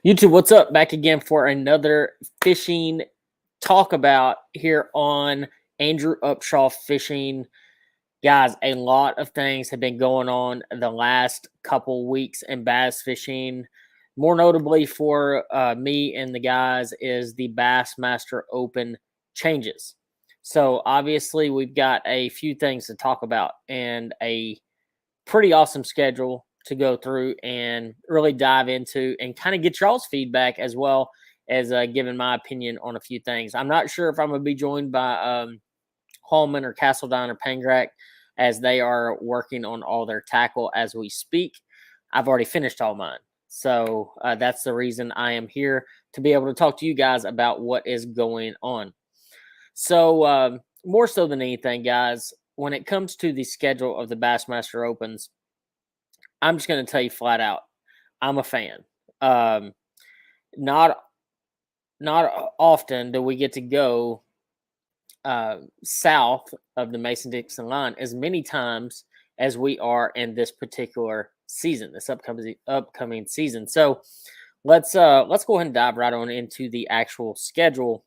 YouTube, what's up? Back again for another fishing talk about here on Andrew Upshaw Fishing. Guys, a lot of things have been going on the last couple weeks in bass fishing. More notably for me and the guys is the Bassmaster Open changes. So obviously we've got a few things to talk about and a pretty awesome schedule to go through and really dive into and kind of get y'all's feedback as well as giving my opinion on a few things. I'm not sure if I'm going to be joined by Hallman or Castledine or Pangrak as they are working on all their tackle as we speak. I've already finished all mine. So that's the reason I am here to be able to talk to you guys about what is going on. So more so than anything, guys, when it comes to the schedule of the Bassmaster Opens, I'm just going to tell you flat out, I'm a fan. Not often do we get to go south of the Mason-Dixon line as many times as we are in this particular season, this upcoming season. So let's go ahead and dive right on into the actual schedule,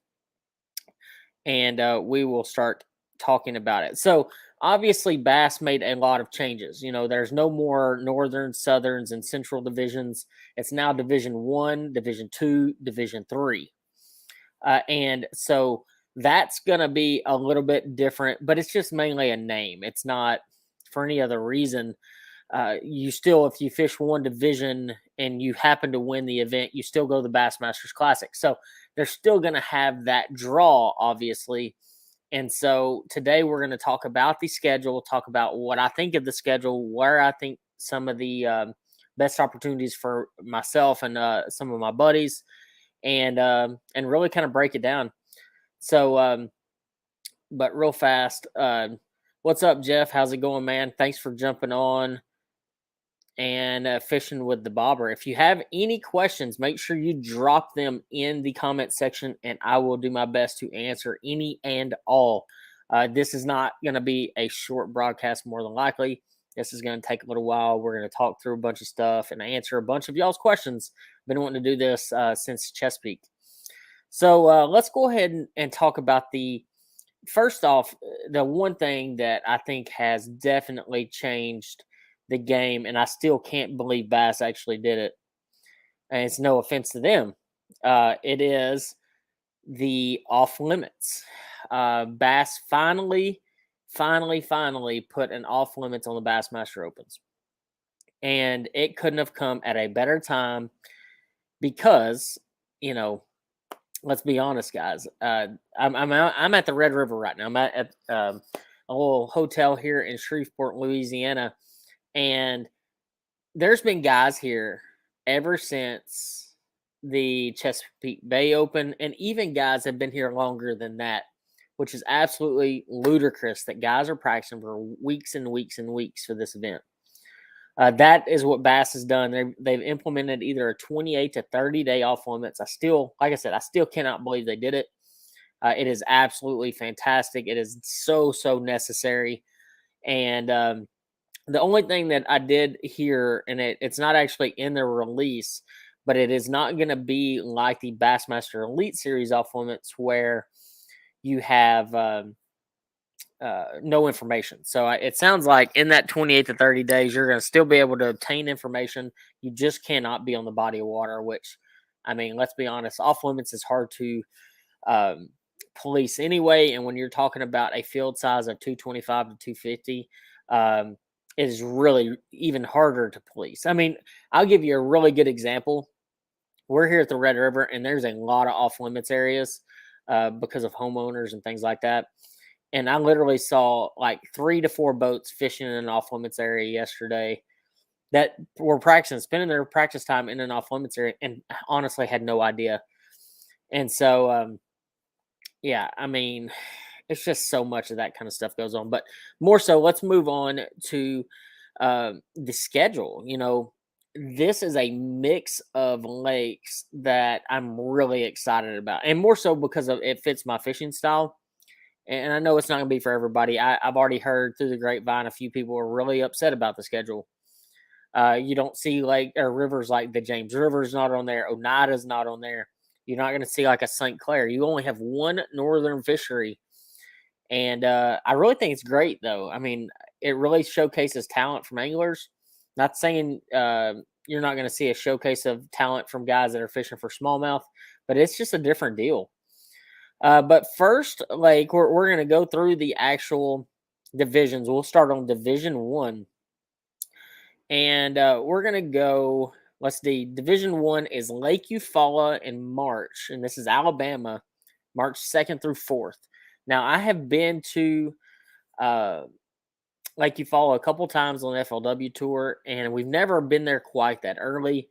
and we will start talking about it. So obviously Bass made a lot of changes. You know, there's no more northern, southerns, and central divisions. It's now Division 1, Division 2, Division 3. And so that's going to be a little bit different, but it's just mainly a name. It's not for any other reason. You still, if you fish one division and you happen to win the event, you still go to the Bassmasters Classic. So they're still going to have that draw, obviously. And so today we're going to talk about the schedule, talk about what I think of the schedule, where I think some of the best opportunities for myself and some of my buddies, and really kind of break it down. So, but real fast, what's up, Jeff? How's it going, man? Thanks for jumping on and fishing with the bobber. If you have any questions, make sure you drop them in the comment section and I will do my best to answer any and all. This is not going to be a short broadcast, more than likely. This is going to take a little while. We're going to talk through a bunch of stuff and answer a bunch of y'all's questions. Been wanting to do this since Chesapeake. So let's go ahead and talk about first off, the one thing that I think has definitely changed the game, and I still can't believe Bass actually did it, and it's no offense to them. It is the off limits. Bass finally put an off limits on the Bassmaster Opens, and it couldn't have come at a better time because, you know, let's be honest, guys. I'm at the Red River right now. I'm at a little hotel here in Shreveport, Louisiana. And there's been guys here ever since the Chesapeake Bay Open, and even guys have been here longer than that, which is absolutely ludicrous that guys are practicing for weeks and weeks and weeks for this event. That is what Bass has done. They've implemented either a 28 to 30 day off limits. Like I said, I still cannot believe they did it. It is absolutely fantastic. It is so necessary. And the only thing that I did hear, and it's not actually in the release, but it is not going to be like the Bassmaster Elite Series off limits where you have no information. So it sounds like in that 28 to 30 days, you're going to still be able to obtain information. You just cannot be on the body of water, which, I mean, let's be honest, off limits is hard to police anyway. And when you're talking about a field size of 225 to 250, it is really even harder to police. I mean, I'll give you a really good example. We're here at the Red River, and there's a lot of off limits areas because of homeowners and things like that. And I literally saw like 3 to 4 boats fishing in an off limits area yesterday that were practicing, spending their practice time in an off limits area, and honestly had no idea. And so, yeah, I mean, it's just so much of that kind of stuff goes on. But more so, let's move on to the schedule. You know, this is a mix of lakes that I'm really excited about, and more so because it fits my fishing style. And I know it's not going to be for everybody. I've already heard through the grapevine a few people are really upset about the schedule. You don't see lake or rivers like the James River is not on there. Oneida's not on there. You're not going to see like a St. Clair. You only have one northern fishery. And I really think it's great, though. I mean, it really showcases talent from anglers. Not saying you're not going to see a showcase of talent from guys that are fishing for smallmouth, but it's just a different deal. But first, like we're going to go through the actual divisions. We'll start on Division 1. And we're going to go, let's see, Division 1 is Lake Eufaula in March. And this is Alabama, March 2nd through 4th. Now, I have been to Lake Eufaula a couple times on the FLW tour, and we've never been there quite that early.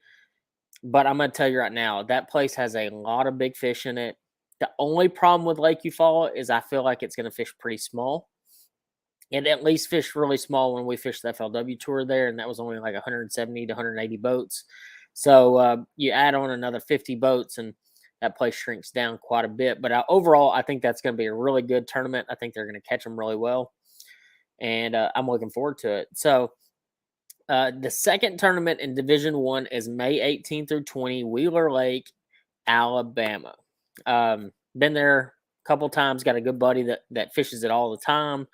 But I'm going to tell you right now, that place has a lot of big fish in it. The only problem with Lake Eufaula is I feel like it's going to fish pretty small. It at least fished really small when we fished the FLW tour there, and that was only like 170 to 180 boats. So you add on another 50 boats, and that place shrinks down quite a bit. But overall, I think that's going to be a really good tournament. I think they're going to catch them really well, and I'm looking forward to it. So the second tournament in Division 1 is May 18 through 20, Wheeler Lake, Alabama. Been there a couple times, got a good buddy that fishes it all the time,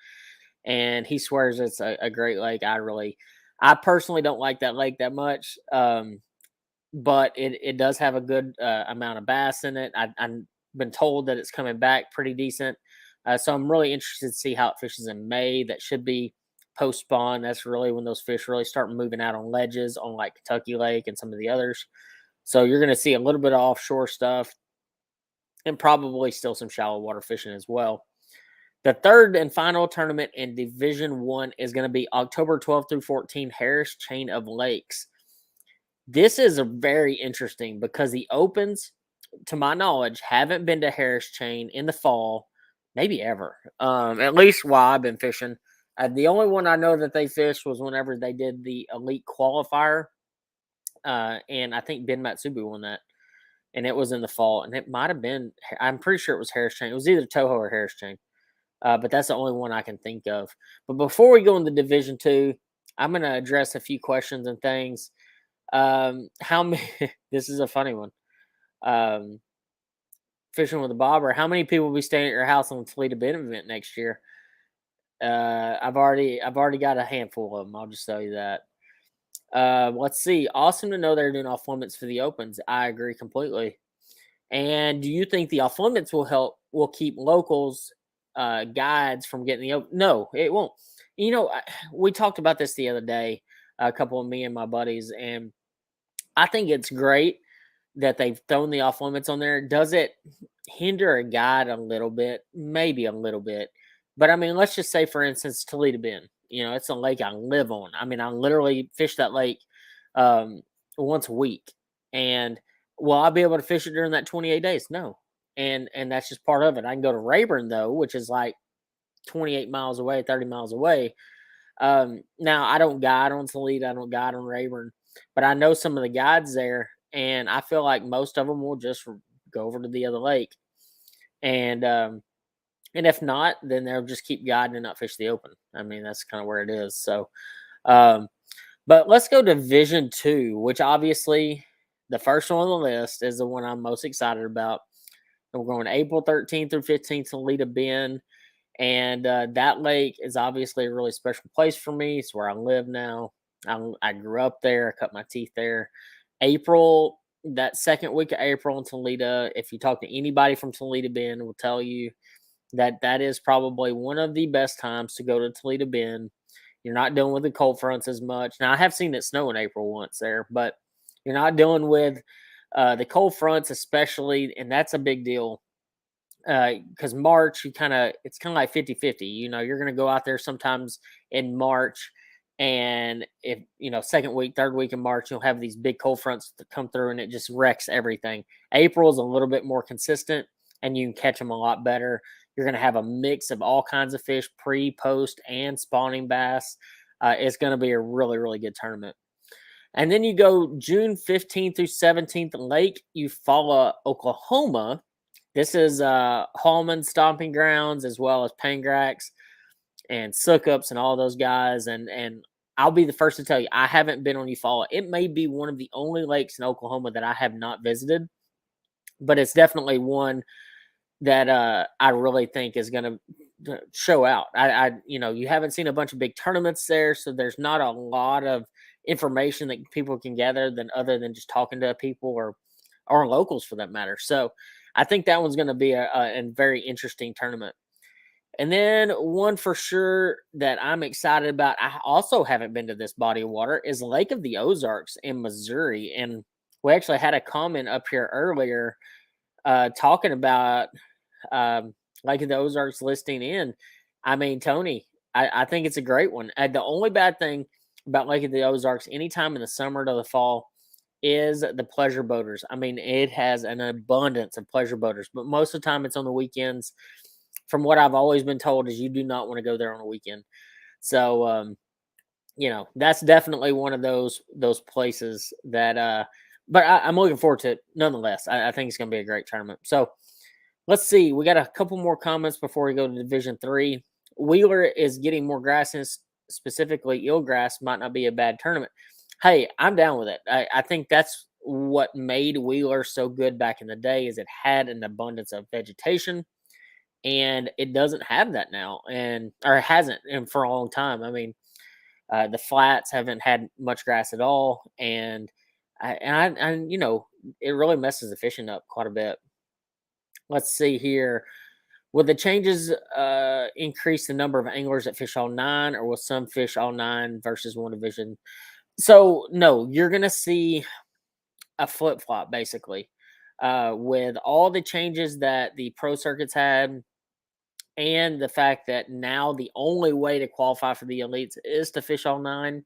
and he swears it's a great lake. I personally don't like that lake that much, but it does have a good amount of bass in it. I've been told that it's coming back pretty decent, so I'm really interested to see how it fishes in May. That should be post spawn. That's really when those fish really start moving out on ledges on like Kentucky Lake and some of the others. So you're going to see a little bit of offshore stuff and probably still some shallow water fishing as well. The third and final tournament in Division 1 is going to be October 12th through 14, Harris Chain of Lakes. This is a very interesting because the Opens, to my knowledge, haven't been to Harris Chain in the fall, maybe ever, at least while I've been fishing. The only one I know that they fished was whenever they did the Elite Qualifier, and I think Ben Matsubu won that, and it was in the fall, and it might have been, I'm pretty sure it was Harris Chain. It was either Toho or Harris Chain. But that's the only one I can think of. But before we go into Division 2, I'm going to address a few questions and things. How many? This is a funny one. Fishing with a bobber. How many people will be staying at your house on the Toledo Bend event next year? I've already got a handful of them. I'll just tell you that. Let's see. Awesome to know they're doing off limits for the Opens. I agree completely. And do you think the off limits will keep locals guides from getting the open? No, it won't. You know, we talked about this the other day, a couple of me and my buddies, and I think it's great that they've thrown the off limits on there. Does it hinder a guide a little bit? Maybe a little bit. But I mean, let's just say, for instance, Toledo Bend. You know, it's a lake I live on. I mean, I literally fish that lake once a week. And will I be able to fish it during that 28 days? No. And that's just part of it. I can go to Rayburn, though, which is like 28 miles away, 30 miles away. Now, I don't guide on Toledo. I don't guide on Rayburn. But I know some of the guides there, and I feel like most of them will just go over to the other lake. And if not, then they'll just keep guiding and not fish the Open. I mean, that's kind of where it is. So, but let's go to Division 2, which obviously the first one on the list is the one I'm most excited about. And we're going April 13th through 15th to Toledo Bend. And that lake is obviously a really special place for me. It's where I live now. I grew up there. I cut my teeth there. April, that second week of April in Toledo, if you talk to anybody from Toledo Bend, will tell you that is probably one of the best times to go to Toledo Bend. You're not dealing with the cold fronts as much. Now, I have seen it snow in April once there, but you're not dealing with the cold fronts, especially, and that's a big deal. Because March, it's kind of like 50-50. You know, you're going to go out there sometimes in March, and if, second week, third week in March, you'll have these big cold fronts that come through, and it just wrecks everything. April is a little bit more consistent, and you can catch them a lot better. You're going to have a mix of all kinds of fish, pre, post, and spawning bass. It's going to be a really, really good tournament. And then you go June 15th through 17th, Lake Eufaula, Oklahoma. This is Hallman Stomping Grounds, as well as Pangrax and Sukups and all those guys. And I'll be the first to tell you, I haven't been on Eufaula. It may be one of the only lakes in Oklahoma that I have not visited, but it's definitely one that I really think is going to show out. You haven't seen a bunch of big tournaments there, so there's not a lot of information that people can gather than other than just talking to people or locals for that matter. So I think that one's going to be a very interesting tournament. And then one for sure that I'm excited about, I also haven't been to this body of water, is Lake of the Ozarks in Missouri. And we actually had a comment up here earlier talking about Lake of the Ozarks listing in. I mean, Tony, I think it's a great one. The only bad thing about Lake of the Ozarks, anytime in the summer to the fall, is the pleasure boaters. I mean, it has an abundance of pleasure boaters, but most of the time it's on the weekends. From what I've always been told, is you do not want to go there on a weekend. So, that's definitely one of those places that. But I'm looking forward to it nonetheless. I think it's going to be a great tournament. So let's see. We got a couple more comments before we go to Division 3. Wheeler is getting more grass, and specifically eelgrass might not be a bad tournament. Hey, I'm down with it. I think that's what made Wheeler so good back in the day, is it had an abundance of vegetation, and it doesn't have that now, or it hasn't and for a long time. I mean, the flats haven't had much grass at all, and it really messes the fishing up quite a bit. Let's see here. Will the changes increase the number of anglers that fish all 9, or will some fish all 9 versus one division? So, no, you're going to see a flip flop basically with all the changes that the pro circuits had, and the fact that now the only way to qualify for the elites is to fish all 9.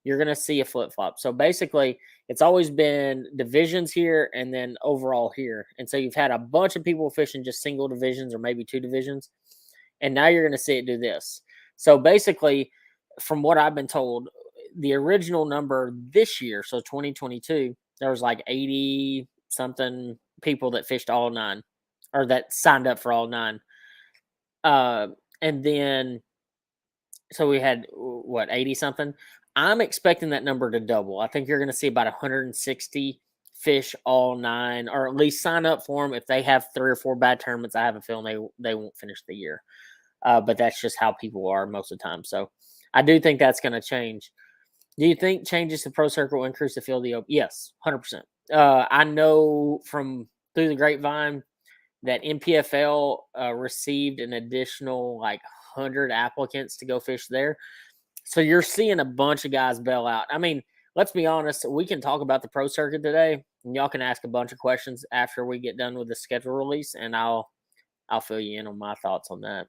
You're going to see a flip flop. So basically, it's always been divisions here and then overall here. And so you've had a bunch of people fishing just single divisions or maybe 2 divisions. And now you're going to see it do this. So basically, from what I've been told, the original number this year, so 2022, there was like 80 something people that fished all 9, or that signed up for all 9. And then, so we had what, 80 something. I'm expecting that number to double. I think you're going to see about 160 fish all 9, or at least sign up for them. If they have 3 or 4 bad tournaments, I have a feeling they won't finish the year. But that's just how people are most of the time. So I do think that's going to change. Do you think changes to Pro Circuit will increase the field of the Open? Yes, 100%. I know from through the grapevine that NPFL received an additional like 100 applicants to go fish there. So you're seeing a bunch of guys bail out. I mean, let's be honest. We can talk about the pro circuit today, and y'all can ask a bunch of questions after we get done with the schedule release, and I'll fill you in on my thoughts on that.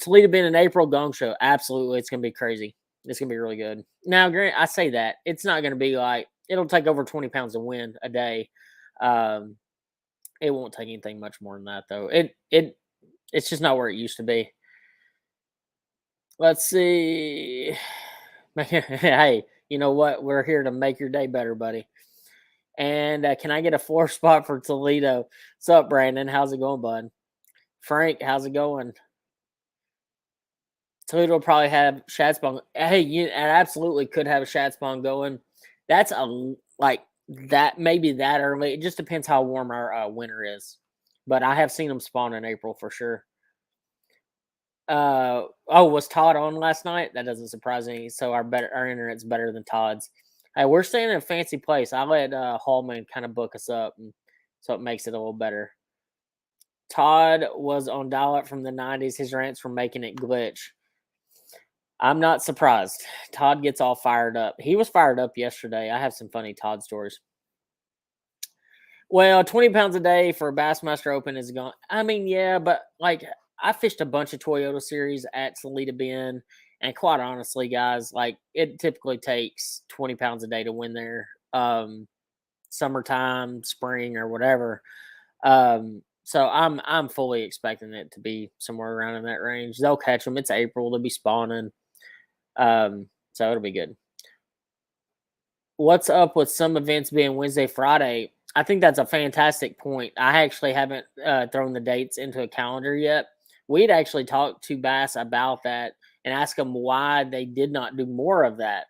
Toledo being in April, Gong Show. Absolutely. It's going to be crazy. It's going to be really good. Now, Grant, I say that. It's not going to be like, it'll take over 20 pounds of wind a day. It won't take anything much more than that, though. It's just not where it used to be. Let's see. Hey, you know what? We're here to make your day better, buddy. And can I get a 4 spot for Toledo? What's up, Brandon? How's it going, bud? Frank, how's it going? Toledo will probably have shad spawn. Hey, it absolutely could have a shad spawn going. That's that maybe that early. It just depends how warm our winter is. But I have seen them spawn in April for sure. Was Todd on last night? That doesn't surprise me. So our internet's better than Todd's. Hey, we're staying in a fancy place. I let Hallman kind of book us up, and so it makes it a little better. Todd was on dial-up from the 90s. His rants were making it glitch. I'm not surprised. Todd gets all fired up. He was fired up yesterday. I have some funny Todd stories. Well, 20 pounds a day for a Bassmaster Open is gone. I mean, yeah, but like I fished a bunch of Toyota series at Toledo Bend, and quite honestly, guys, like it typically takes 20 pounds a day to win there. Summertime, spring, or whatever. So I'm fully expecting it to be somewhere around in that range. They'll catch them. It's April. They'll be spawning. So it'll be good. What's up with some events being Wednesday, Friday? I think that's a fantastic point. I actually haven't thrown the dates into a calendar yet. We'd actually talked to Bass about that and ask them why they did not do more of that,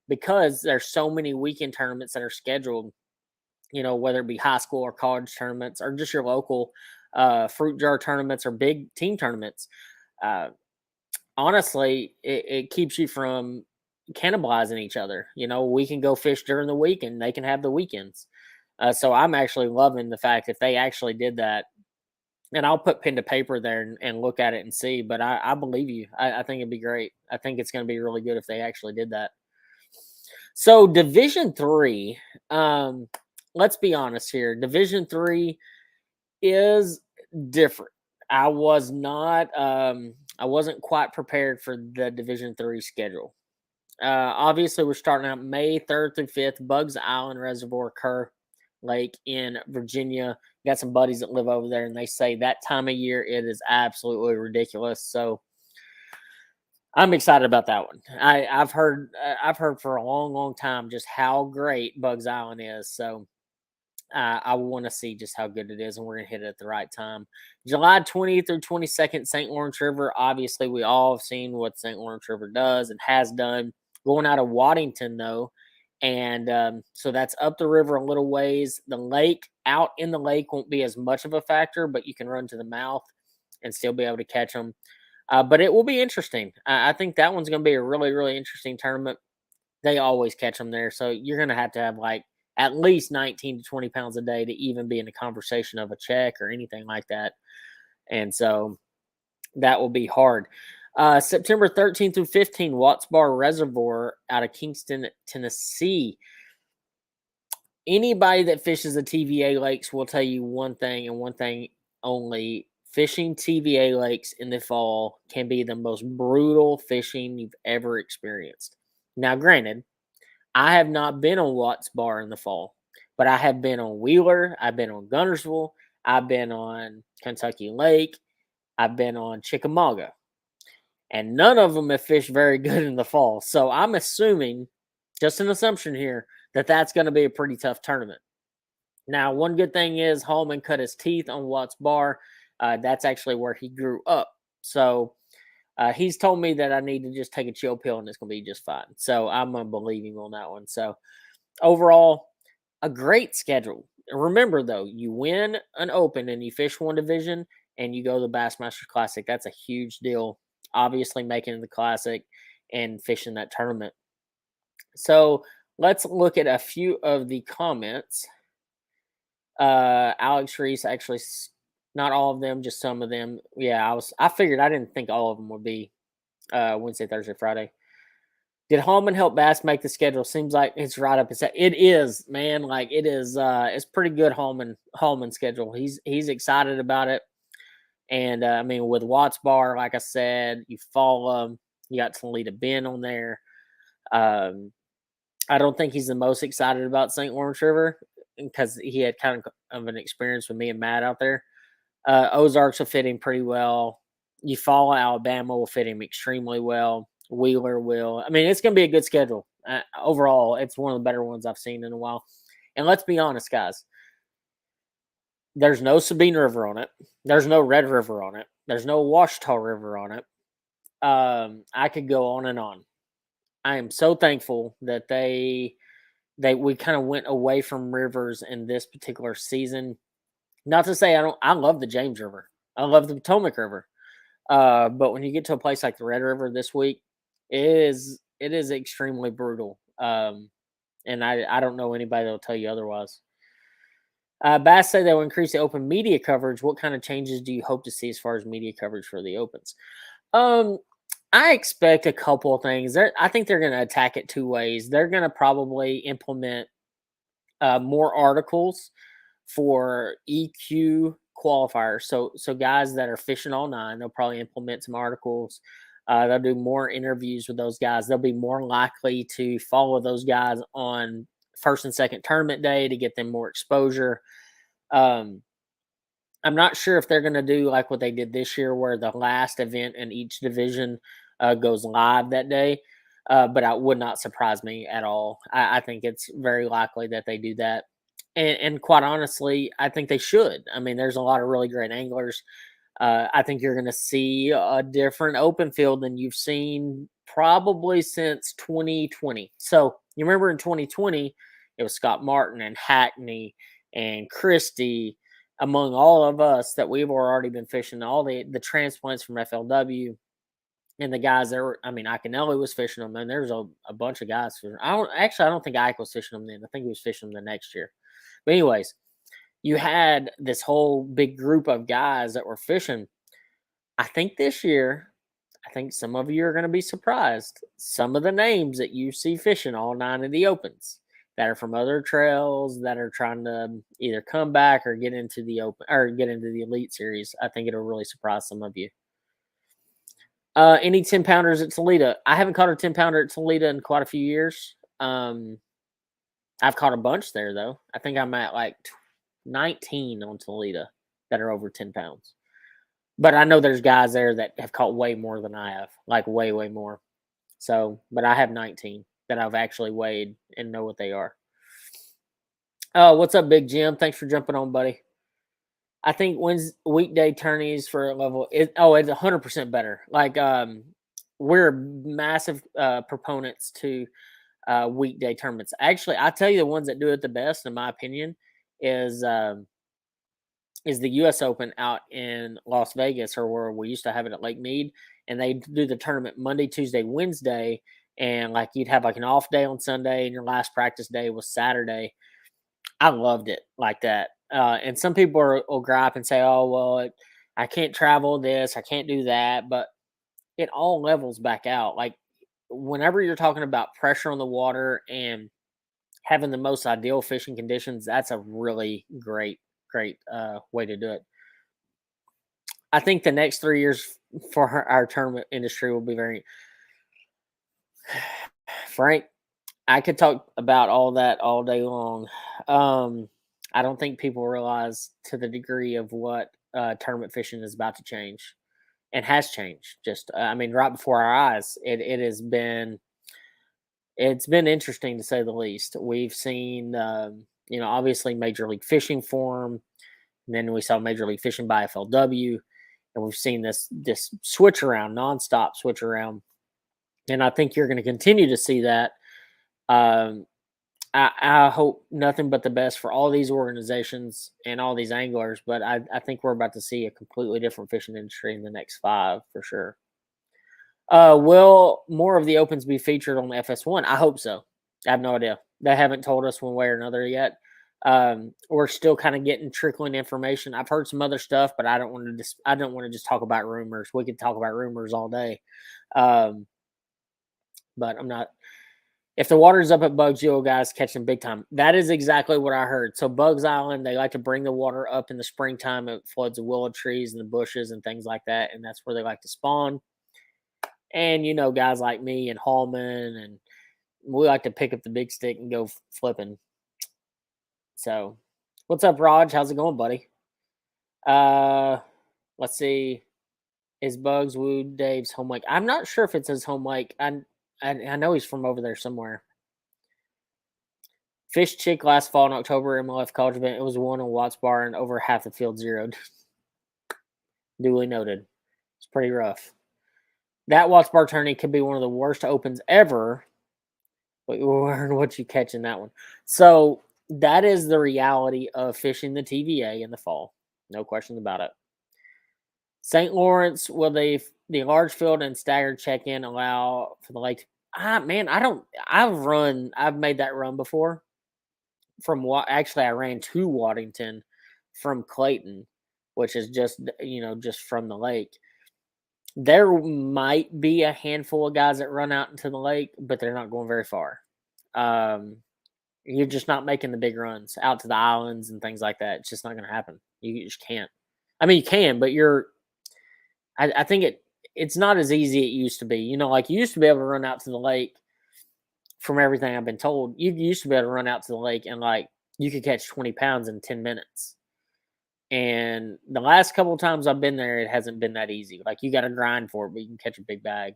because there's so many weekend tournaments that are scheduled, whether it be high school or college tournaments or just your local fruit jar tournaments or big team tournaments. Uh, Honestly, it keeps you from cannibalizing each other. We can go fish during the week and they can have the weekends. So I'm actually loving the fact if they actually did that, and I'll put pen to paper there and look at it and see. But I believe you. I think it'd be great. I think it's going to be really good if they actually did that. So Division 3, let's be honest here. Division 3 is different. I wasn't quite prepared for the Division 3 schedule. Obviously, we're starting out May 3rd through 5th, Bugs Island Reservoir, Kerr Lake in Virginia. Got some buddies that live over there, and they say that time of year it is absolutely ridiculous. So I'm excited about that one. I've heard for a long, long time just how great Bugs Island is. So I want to see just how good it is, and we're going to hit it at the right time. July 20th through 22nd, St. Lawrence River. Obviously, we all have seen what St. Lawrence River does and has done. Going out of Waddington, though, and so that's up the river a little ways. The lake, out in the lake, won't be as much of a factor, but you can run to the mouth and still be able to catch them. But it will be interesting. I think that one's going to be a really, really interesting tournament. They always catch them there, so you're going to have like at least 19 to 20 pounds a day to even be in a conversation of a check or anything like that. And so that will be hard. September 13th through 15th, Watts Bar Reservoir out of Kingston, Tennessee. Anybody that fishes the TVA lakes will tell you one thing and one thing only. Fishing TVA lakes in the fall can be the most brutal fishing you've ever experienced. Now, granted, I have not been on Watts Bar in the fall, but I have been on Wheeler. I've been on Gunnersville. I've been on Kentucky Lake. I've been on Chickamauga. And none of them have fished very good in the fall. So I'm assuming, just an assumption here, that that's going to be a pretty tough tournament. Now, one good thing is Hallman cut his teeth on Watts Bar. That's actually where he grew up. So he's told me that I need to just take a chill pill and it's going to be just fine. So I'm going to believe him on that one. So overall, a great schedule. Remember, though, you win an Open and you fish one division and you go to the Bassmaster Classic. That's a huge deal. Obviously, making the Classic and fishing that tournament. So let's look at a few of the comments. Alex Reese, actually, not all of them, just some of them. Yeah, I figured, I didn't think all of them would be Wednesday, Thursday, Friday. Did Hallman help Bass make the schedule? Seems like it's right up his head. It is, man. Like it is. It's pretty good Hallman schedule. He's excited about it. And I mean, with Watts Bar, like I said, Eufaula, you got Toledo Bend on there. I don't think he's the most excited about St. Lawrence River because he had kind of an experience with me and Matt out there. Ozarks will fit him pretty well. Eufaula, Alabama will fit him extremely well. Wheeler will. I mean, it's going to be a good schedule. Overall, it's one of the better ones I've seen in a while. And let's be honest, guys. There's no Sabine River on it. There's no Red River on it. There's no Ouachita River on it. I could go on and on. I am so thankful that we kind of went away from rivers in this particular season. Not to say I love the James River. I love the Potomac River. But when you get to a place like the Red River this week, it is extremely brutal. And I don't know anybody that'll tell you otherwise. Bass say they will increase the Open media coverage. What kind of changes do you hope to see as far as media coverage for the Opens? I expect a couple of things. I think they're going to attack it two ways. They're going to probably implement more articles for EQ qualifiers. So guys that are fishing all nine, they'll probably implement some articles. They'll do more interviews with those guys. They'll be more likely to follow those guys on first and second tournament day to get them more exposure. I'm not sure if they're going to do like what they did this year, where the last event in each division goes live that day. But it would not surprise me at all. I think it's very likely that they do that. And quite honestly, I think they should. I mean, there's a lot of really great anglers. I think you're going to see a different open field than you've seen probably since 2020. So you remember in 2020, it was Scott Martin and Hackney and Christie, among all of us that we've already been fishing, all the transplants from FLW and the guys that were, I mean, Iaconelli was fishing them, and there's a bunch of guys. I don't think Ike was fishing them then. I think he was fishing them the next year. But anyways, you had this whole big group of guys that were fishing. I think this year, I think some of you are going to be surprised. Some of the names that you see fishing all 9 of the opens that are from other trails that are trying to either come back or get into the open or get into the elite series. I think it'll really surprise some of you. Any 10 pounders at Toledo? I haven't caught a 10 pounder at Toledo in quite a few years. I've caught a bunch there though. I think I'm at like 19 on Toledo that are over 10 pounds. But I know there's guys there that have caught way more than I have, like way, way more. So, but I have 19 that I've actually weighed and know what they are. What's up, Big Jim? Thanks for jumping on, buddy. I think weekday tourneys for a level, it's 100% better. Like, we're massive proponents to weekday tournaments. Actually, I tell you, the ones that do it the best, in my opinion, is the U.S. Open out in Las Vegas, or where we used to have it at Lake Mead, and they do the tournament Monday, Tuesday, Wednesday, and like you'd have like an off day on Sunday, and your last practice day was Saturday. I loved it like that. And some people will gripe and say, "Oh, well, I can't travel this, I can't do that," but it all levels back out. Like whenever you're talking about pressure on the water and having the most ideal fishing conditions, that's a really great way to do it. I think the next 3 years for our tournament industry will be very Frank. I could talk about all that all day long. I don't think people realize to the degree of what tournament fishing is about to change and has changed. Just, I mean, right before our eyes, it has been. It's been interesting to say the least. We've seen, obviously Major League Fishing form, and then we saw Major League Fishing by FLW, and we've seen this switch around, nonstop switch around, and I think you're going to continue to see that. I hope nothing but the best for all these organizations and all these anglers, but I think we're about to see a completely different fishing industry in the next 5 for sure. Will more of the opens be featured on the FS1? I hope so. I have no idea. They haven't told us one way or another yet. We're still kind of getting trickling information. I've heard some other stuff, but I don't want to just talk about rumors. We could talk about rumors all day. But I'm not. If the water's up at Bugs, you'll guys catch them big time. That is exactly what I heard. So Bugs Island, they like to bring the water up in the springtime. It floods the willow trees and the bushes and things like that, and that's where they like to spawn. And guys like me and Hallman, and we like to pick up the big stick and go flipping. So, what's up, Raj? How's it going, buddy? Let's see. Is Bugs Woo Dave's home lake? I'm not sure if it's his home lake. I know he's from over there somewhere. Fish Chick last fall in October MLF college event. It was won on Watts Bar and over half the field zeroed. Duly noted. It's pretty rough. That Watts Bar tourney could be one of the worst opens ever. But we'll learn what you catch in that one. So that is the reality of fishing the TVA in the fall. No questions about it. St. Lawrence, will the large field and staggered check-in allow for the lake? I've made that run before. Actually, I ran to Waddington from Clayton, which is just from the lake. There might be a handful of guys that run out into the lake, but they're not going very far. You're just not making the big runs out to the islands and things like that. It's just not going to happen. You just can't. I mean, you can, but I think it's not as easy it used to be. Like you used to be able to run out to the lake. From everything I've been told, you used to be able to run out to the lake and like you could catch 20 pounds in 10 minutes. And the last couple of times I've been there, it hasn't been that easy. Like you got to grind for it, but you can catch a big bag.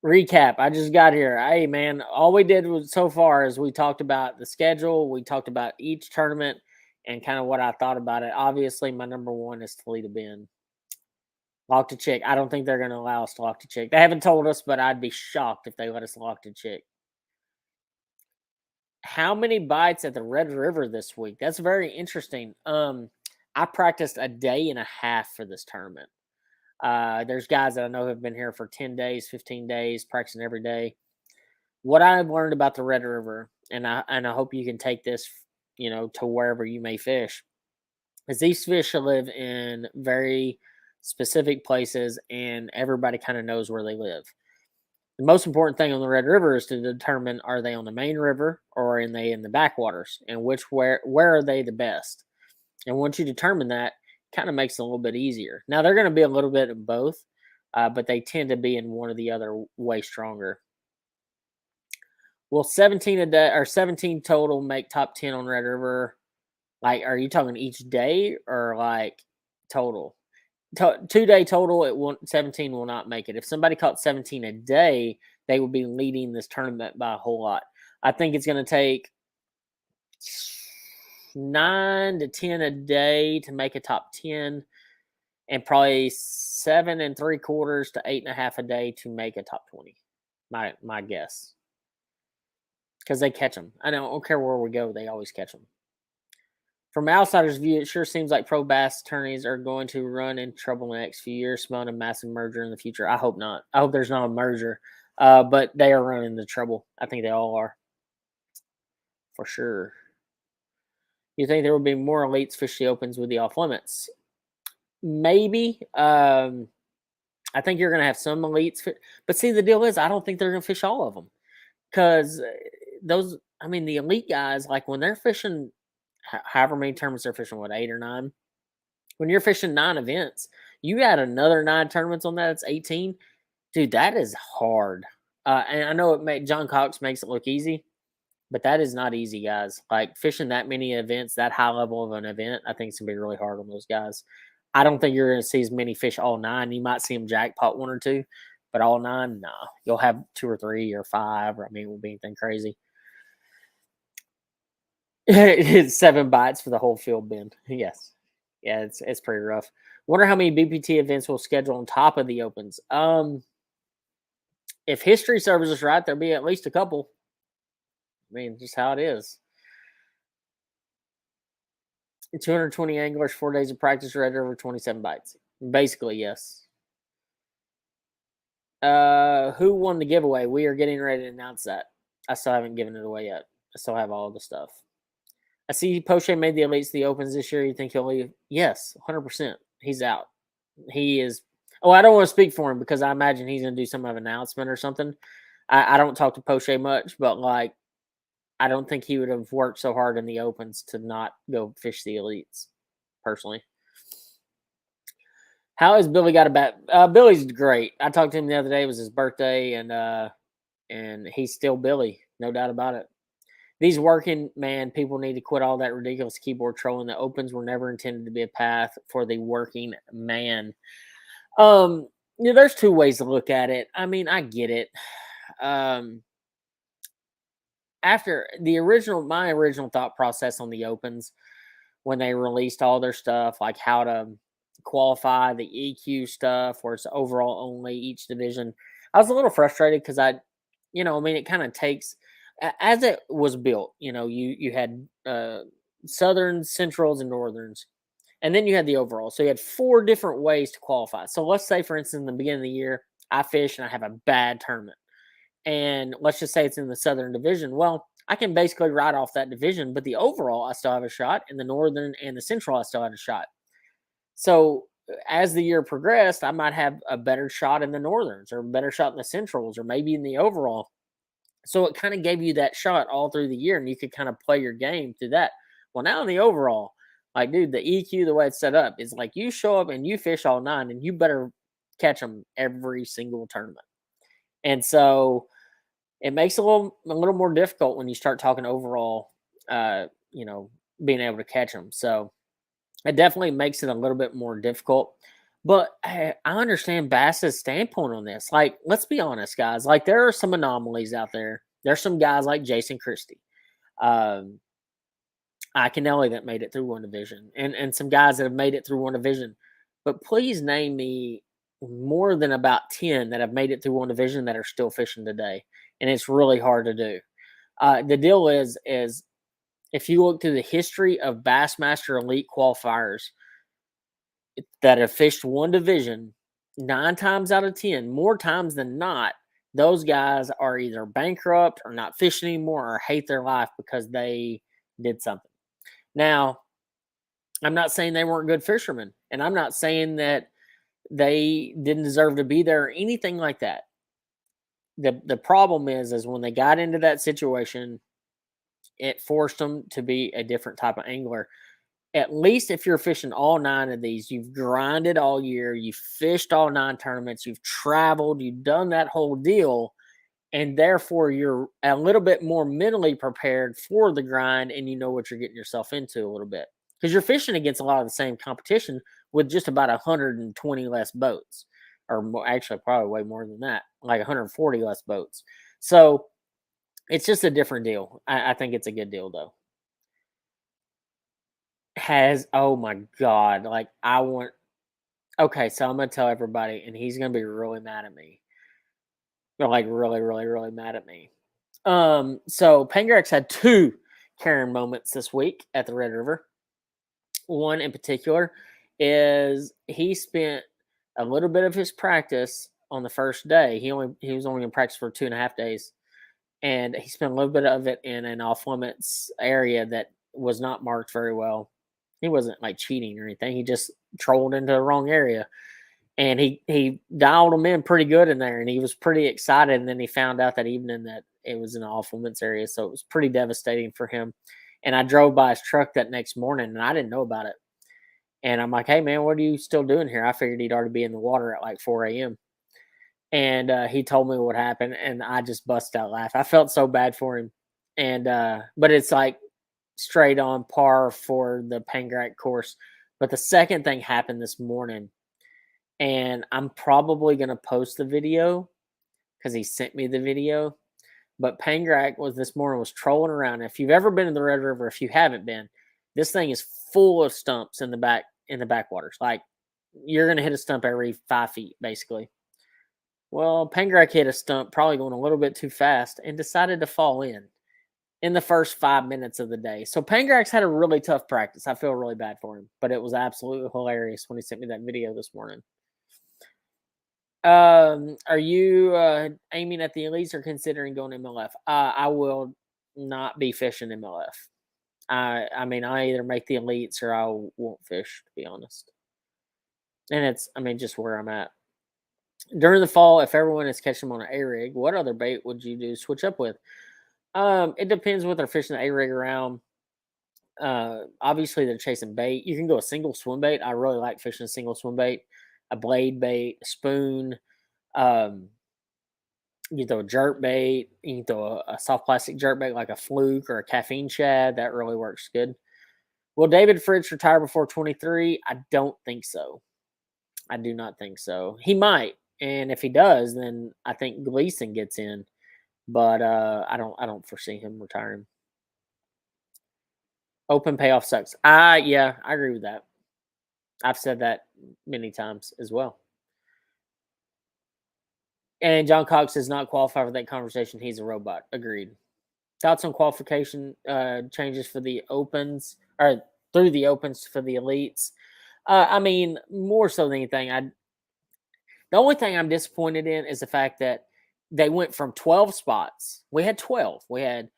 Recap. I just got here. Hey, man, all we did so far is we talked about the schedule. We talked about each tournament and kind of what I thought about it. Obviously, my number one is Toledo Bend. Lock to chick. I don't think they're going to allow us to lock to chick. They haven't told us, but I'd be shocked if they let us lock to chick. How many bites at the Red River this week? That's very interesting. I practiced a day and a half for this tournament. There's guys that I know have been here for 10 days, 15 days, practicing every day. What I've learned about the Red River, and I hope you can take this, to wherever you may fish, is these fish live in very specific places, and everybody kind of knows where they live. The most important thing on the Red River is to determine, are they on the main river or are they in the backwaters, and where are they the best. And once you determine that, kind of makes it a little bit easier. Now they're going to be a little bit of both, but they tend to be in one or the other way stronger. Will 17 a day or 17 total make top 10 on Red River? Like, are you talking each day or like total? 2-day total, 17 will not make it. If somebody caught 17 a day, they will be leading this tournament by a whole lot. I think it's going to take 9 to 10 a day to make a top 10, and probably 7 3/4 to 8.5 a day to make a top 20. My guess, because they catch them. I don't care where we go; they always catch them. From an outsider's view, it sure seems like pro bass tourneys are going to run in trouble in the next few years, smelling a massive merger in the future. I hope not. I hope there's not a merger, but they are running into trouble. I think they all are, for sure. You think there will be more elites fish the opens with the off limits? Maybe. I think you're going to have some elites, but see, the deal is, I don't think they're going to fish all of them, because the elite guys, like when they're fishing, however many tournaments they're fishing, 8 or 9. When you're fishing 9 events, you add another 9 tournaments on that, it's 18. Dude, that is hard. And I know John Cox makes it look easy, but that is not easy, guys. Like, fishing that many events, that high level of an event, I think it's going to be really hard on those guys. I don't think you're going to see as many fish all 9. You might see them jackpot 1 or 2, but all 9, no. You'll have 2 or 3 or 5. Or, it won't be anything crazy. It's 7 bites for the whole field bend. Yes. Yeah, it's pretty rough. Wonder how many BPT events we'll schedule on top of the opens. If history serves us right, there'll be at least a couple. Just how it is. 220 anglers, 4 days of practice, Red River, 27 bites. Basically, yes. Who won the giveaway? We are getting ready to announce that. I still haven't given it away yet. I still have all the stuff. I see Poche made the elites the opens this year. You think he'll leave? Yes, 100%. He's out. He is. Oh, I don't want to speak for him, because I imagine he's going to do some of an announcement or something. I don't talk to Poche much, but I don't think he would have worked so hard in the opens to not go fish the elites, personally. How has Billy got a bat? Billy's great. I talked to him the other day. It was his birthday, and he's still Billy, no doubt about it. These working man people need to quit all that ridiculous keyboard trolling. The opens were never intended to be a path for the working man. There's 2 ways to look at it. I get it. After my original thought process on the opens, when they released all their stuff, like how to qualify, the EQ stuff, where it's overall only each division, I was a little frustrated, because it kind of takes, as it was built, you had Southerns, Centrals, and Northerns, and then you had the overall. So you had 4 different ways to qualify. So let's say, for instance, in the beginning of the year, I fish and I have a bad tournament, and let's just say it's in the Southern division. Well, I can basically write off that division, but the overall, I still have a shot, and the Northern and the Central, I still had a shot. So as the year progressed, I might have a better shot in the Northerns, or a better shot in the Centrals, or maybe in the overall. So it kind of gave you that shot all through the year, and you could kind of play your game through that. Well, now in the overall, dude, the EQ, the way it's set up, is like you show up and you fish all 9, and you better catch them every single tournament. And so it makes it a little more difficult when you start talking overall, being able to catch them. So it definitely makes it a little bit more difficult. But I understand Bass's standpoint on this. Let's be honest, guys. There are some anomalies out there. There's some guys like Jason Christie. I Iaconelli that made it through one division, and some guys that have made it through one division. But please name me more than about 10 that have made it through one division that are still fishing today. And it's really hard to do. The deal is if you look through the history of Bassmaster Elite qualifiers that have fished one division, 9 times out of 10, more times than not, those guys are either bankrupt or not fishing anymore or hate their life because they did something. Now, I'm not saying they weren't good fishermen, and I'm not saying that they didn't deserve to be there or anything like that. The problem is when they got into that situation, it forced them to be a different type of angler. At least if you're fishing all 9 of these, you've grinded all year, you've fished all 9 tournaments, you've traveled, you've done that whole deal, and therefore you're a little bit more mentally prepared for the grind, and you know what you're getting yourself into a little bit. Because you're fishing against a lot of the same competition with just about 120 less boats, or more, actually probably way more than that, like 140 less boats. So it's just a different deal. I think it's a good deal though. Oh my God, like I want. Okay, so I'm gonna tell everybody, and he's gonna be really mad at me. They're like really, really, really mad at me. So Pangrax had 2 Karen moments this week at the Red River. One in particular is he spent a little bit of his practice on the first day. He was only in practice for 2.5 days, and he spent a little bit of it in an off limits area that was not marked very well. He wasn't like cheating or anything. He just trolled into the wrong area, and he dialed them in pretty good in there, and he was pretty excited. And then he found out that evening that it was in an off limits area, so it was pretty devastating for him. And I drove by his truck that next morning, and I didn't know about it. And I'm like, "Hey, man, what are you still doing here?" I figured he'd already be in the water at like 4 a.m. And he told me what happened, and I just busted out laughing. I felt so bad for him, and but it's like straight on par for the Pangrac course. But the second thing happened this morning, and I'm probably gonna post the video because he sent me the video. But Pangrac this morning was trolling around. If you've ever been in the Red River, if you haven't been, this thing is full of stumps in the backwaters. Like you're gonna hit a stump every 5 feet, basically. Well, Pangrac hit a stump, probably going a little bit too fast, and decided to fall in the first 5 minutes of the day. So Pangrac's had a really tough practice. I feel really bad for him, but it was absolutely hilarious when he sent me that video this morning. Are you aiming at the elites or considering going MLF? I will not be fishing MLF. I mean, I either make the elites or I won't fish, to be honest. And it's, I mean, just where I'm at. During the fall, if everyone is catching them on an A rig, what other bait would you do switch up with? It depends what they're fishing the A rig around. Obviously, they're chasing bait. You can go a single swim bait. I really like fishing a single swim bait, a blade bait, a spoon. You can throw a jerk bait. You can throw a soft plastic jerk bait like a fluke or a caffeine shad. That really works good. Will David Fritz retire before 23? I don't think so. I do not think so. He might, and if he does, then I think Gleason gets in. But I don't foresee him retiring. Open payoff sucks. Yeah, I agree with that. I've said that many times as well. And John Cox does not qualify for that conversation. He's a robot. Agreed. Thoughts on qualification changes for the opens or through the opens for the elites? I mean, more so than anything, the only thing I'm disappointed in is the fact that they went from 12 spots. We had 12. We had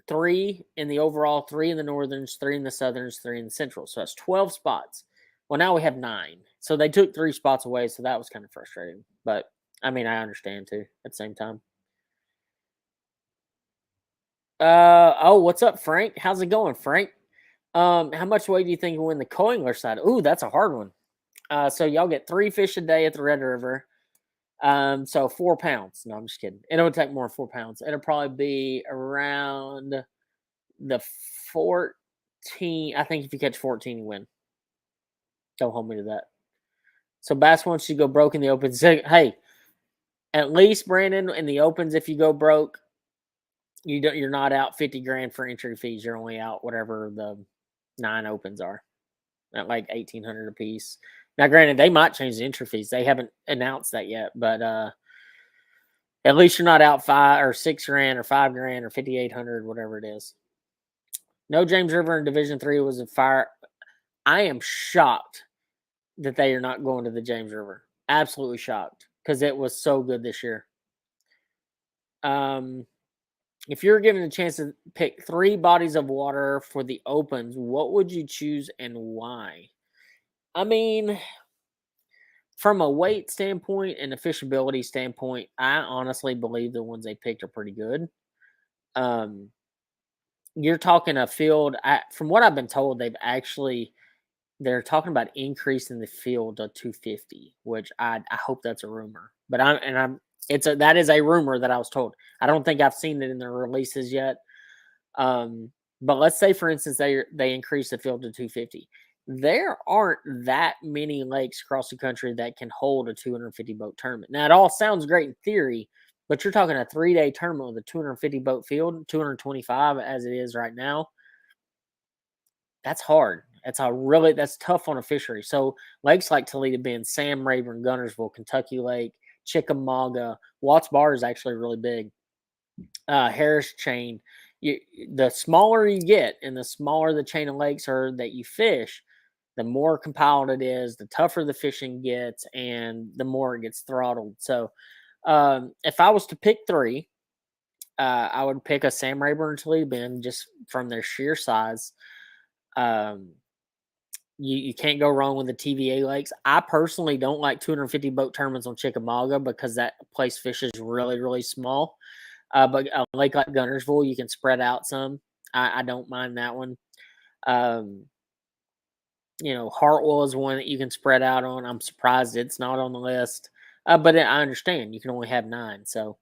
3 in the overall, 3 in the northerns, 3 in the southerns, 3 in the central. So that's 12 spots. Well, now we have 9. So they took 3 spots away. So that was kind of frustrating. But I mean, I understand too at the same time. What's up, Frank? How's it going, Frank? How much weight do you think you win the co-angler side? Ooh, that's a hard one. So y'all get 3 fish a day at the Red River. So 4 pounds. No, I'm just kidding. It would take more than 4 pounds. It'll probably be around the 14. I think if you catch 14, you win. Don't hold me to that. So Bass wants you to go broke in the opens. Hey, at least Brandon in the opens, if you go broke, You're not out 50 grand for entry fees. You're only out whatever the 9 opens are at like 1,800 a piece. Now, granted, they might change the entry fees. They haven't announced that yet, but at least you're not out 5 or 6 grand or 5 grand or 5,800, whatever it is. No James River in Division 3 was a fire. I am shocked that they are not going to the James River. Absolutely shocked because it was so good this year. If you're given a chance to pick 3 bodies of water for the opens, what would you choose and why? I mean, from a weight standpoint and a fishability standpoint, I honestly believe the ones they picked are pretty good. You're talking a field. From what I've been told, they're talking about increasing the field to 250, which I hope that's a rumor. But that is a rumor that I was told. I don't think I've seen it in the releases yet. But let's say, for instance, they increase the field to 250. There aren't that many lakes across the country that can hold a 250 boat tournament. Now, it all sounds great in theory, but you're talking a 3-day tournament with a 250 boat field, 225 as it is right now. That's hard. That's tough on a fishery. So lakes like Toledo Bend, Sam Rayburn, Gunnersville, Kentucky Lake, Chickamauga, Watts Bar is actually really big. Harris Chain. The smaller you get and the smaller the chain of lakes are that you fish, the more compiled it is, the tougher the fishing gets, and the more it gets throttled. So if I was to pick 3, I would pick a Sam Rayburn and Toledo Bend just from their sheer size. You can't go wrong with the TVA lakes. I personally don't like 250 boat tournaments on Chickamauga because that place fishes really, really small. But a lake like Gunnersville, you can spread out some. I don't mind that one. Hartwell is one that you can spread out on. I'm surprised it's not on the list. But I understand you can only have 9. So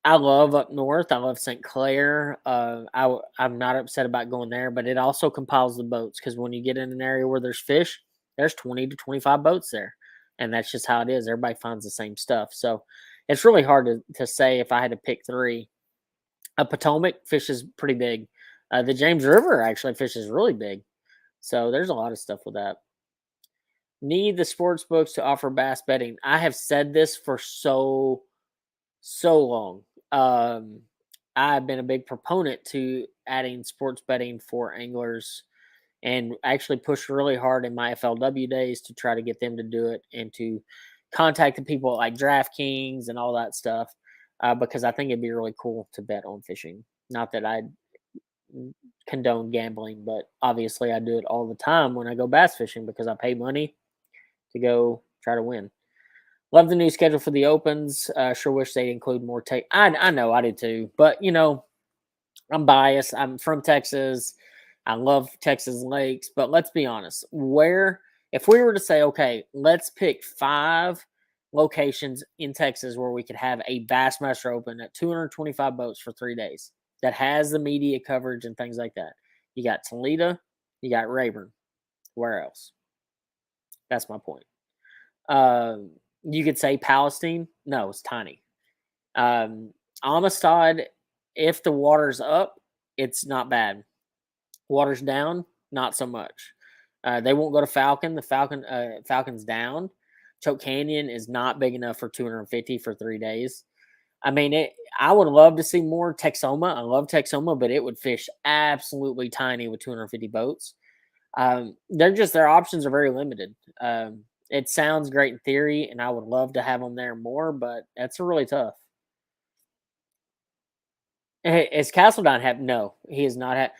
I love up north. I love St. Clair. I'm not upset about going there, but it also compiles the boats because when you get in an area where there's fish, there's 20 to 25 boats there. And that's just how it is. Everybody finds the same stuff. So it's really hard to say if I had to pick 3. Potomac fishes pretty big. The James River actually fishes really big. So there's a lot of stuff with that. Need the sports books to offer bass betting. I have said this for so long. I've been a big proponent to adding sports betting for anglers and actually pushed really hard in my FLW days to try to get them to do it and to contact the people like DraftKings and all that stuff because I think it'd be really cool to bet on fishing. Not that I condone gambling, but obviously I do it all the time when I go bass fishing because I pay money to go try to win. Love the new schedule for the opens. Sure wish they'd include more take. I know I did too, but I'm biased. I'm from Texas. I love Texas lakes, but let's be honest. If we were to say, okay, let's pick 5 locations in Texas where we could have a Bassmaster Open at 225 boats for 3 days that has the media coverage and things like that. You got Toledo, you got Rayburn. Where else? That's my point. You could say Palestine. No, it's tiny. Amistad, if the water's up, it's not bad. Water's down, not so much. They won't go to Falcon. The Falcon's down. Choke Canyon is not big enough for 250 for 3 days. I mean, I would love to see more Texoma. I love Texoma, but it would fish absolutely tiny with 250 boats. Their options are very limited. It sounds great in theory, and I would love to have him there more, but that's really tough. Is Castledine happy? No, he is not.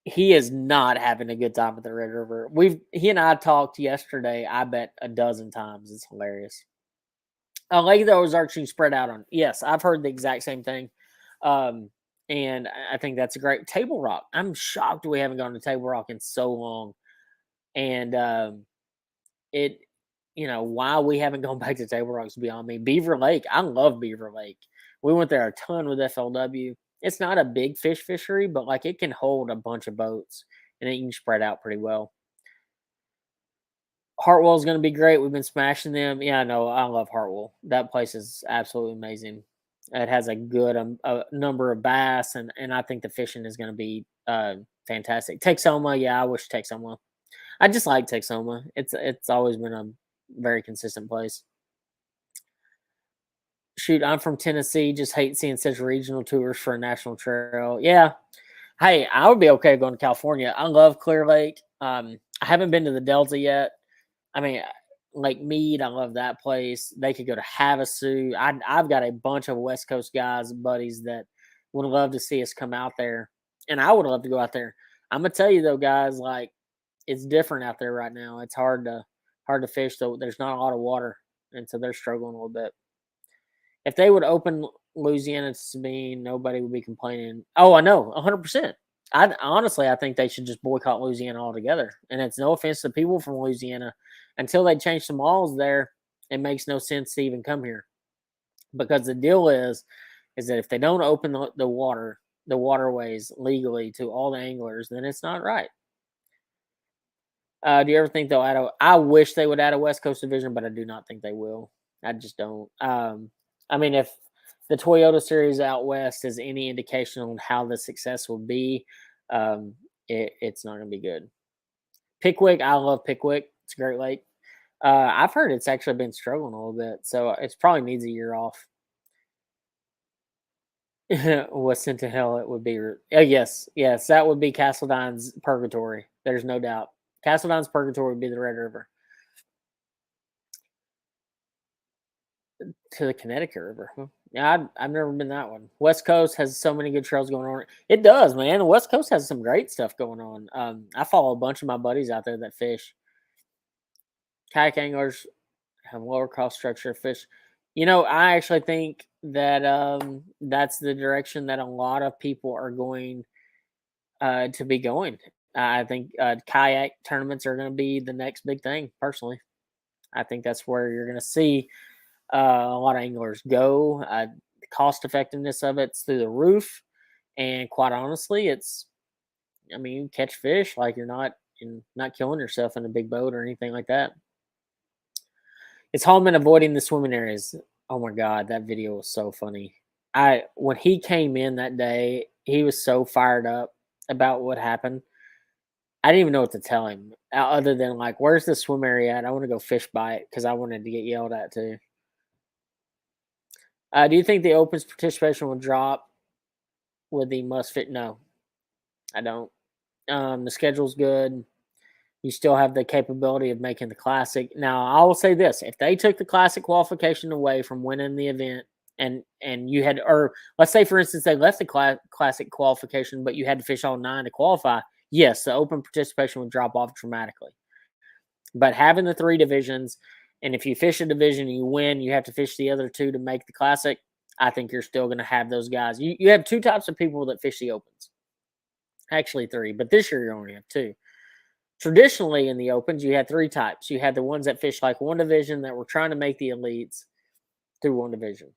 He is not having a good time at the Red River. He and I talked yesterday. I bet a dozen times. It's hilarious. Lake of the Ozarks you spread out on. Yes, I've heard the exact same thing, and I think that's a great Table Rock. I'm shocked we haven't gone to Table Rock in so long, and why we haven't gone back to Table Rock is beyond me. Beaver Lake, I love Beaver Lake. We went there a ton with FLW. It's not a big fishery, but like it can hold a bunch of boats and it can spread out pretty well. Hartwell's going to be great. We've been smashing them. Yeah, no, I love Hartwell. That place is absolutely amazing. It has a good number of bass, and I think the fishing is going to be fantastic. Texoma, yeah, I wish Texoma. I just like Texoma. It's always been a very consistent place. Shoot, I'm from Tennessee. Just hate seeing such regional tours for a national trail. Yeah, hey, I would be okay going to California. I love Clear Lake. I haven't been to the Delta yet. I mean, Lake Mead, I love that place. They could go to Havasu. I've got a bunch of West Coast guys, buddies that would love to see us come out there, and I would love to go out there. I'm gonna tell you though, guys, like it's different out there right now. It's hard to fish. Though there's not a lot of water, and so they're struggling a little bit. If they would open Louisiana to Sabine, nobody would be complaining. Oh, I know, 100%. I honestly, I think they should just boycott Louisiana altogether. And it's no offense to people from Louisiana, until they change some laws there, it makes no sense to even come here. Because the deal is that if they don't open the waterways legally to all the anglers, then it's not right. Do you ever think they'll add I wish they would add a West Coast division, but I do not think they will. I just don't. I mean, if the Toyota Series out west is any indication on how the success will be, it's not going to be good. Pickwick, I love Pickwick. It's a great lake. I've heard it's actually been struggling a little bit, so it's probably needs a year off. What's into hell? It would be. Yes, yes, that would be Castledine's purgatory. There's no doubt. Castledine's purgatory would be the Red River. To the Connecticut River. Huh. Yeah, I've never been that one. West Coast has so many good trails going on. It does, man. The West Coast has some great stuff going on. I follow a bunch of my buddies out there that fish. Kayak anglers have lower cost structure fish. I actually think that that's the direction that a lot of people are going to be going. I think kayak tournaments are going to be the next big thing. Personally, I think that's where you're going to see a lot of anglers go. The cost effectiveness of it's through the roof, and quite honestly, I mean, you catch fish like you're not killing yourself in a big boat or anything like that. It's home and avoiding the swimming areas. Oh my god, that video was so funny. I When he came in that day, he was so fired up about what happened. I didn't even know what to tell him other than like, "Where's the swim area at? I want to go fish by it," because I wanted to get yelled at too. Do you think the Open's participation will drop with the must fit? No, I don't. The schedule's good. You still have the capability of making the classic. Now, I will say this: if they took the classic qualification away from winning the event, and you had, or let's say for instance, they left the classic qualification, but you had to fish all 9 to qualify, yes, the Open participation would drop off dramatically. But having the 3 divisions, and if you fish a division and you win, you have to fish the other 2 to make the classic. I think you're still going to have those guys. You have 2 types of people that fish the Opens. Actually 3, but this year you only have 2. Traditionally in the Opens, you had 3 types. You had the ones that fish like one division that were trying to make the elites through one division.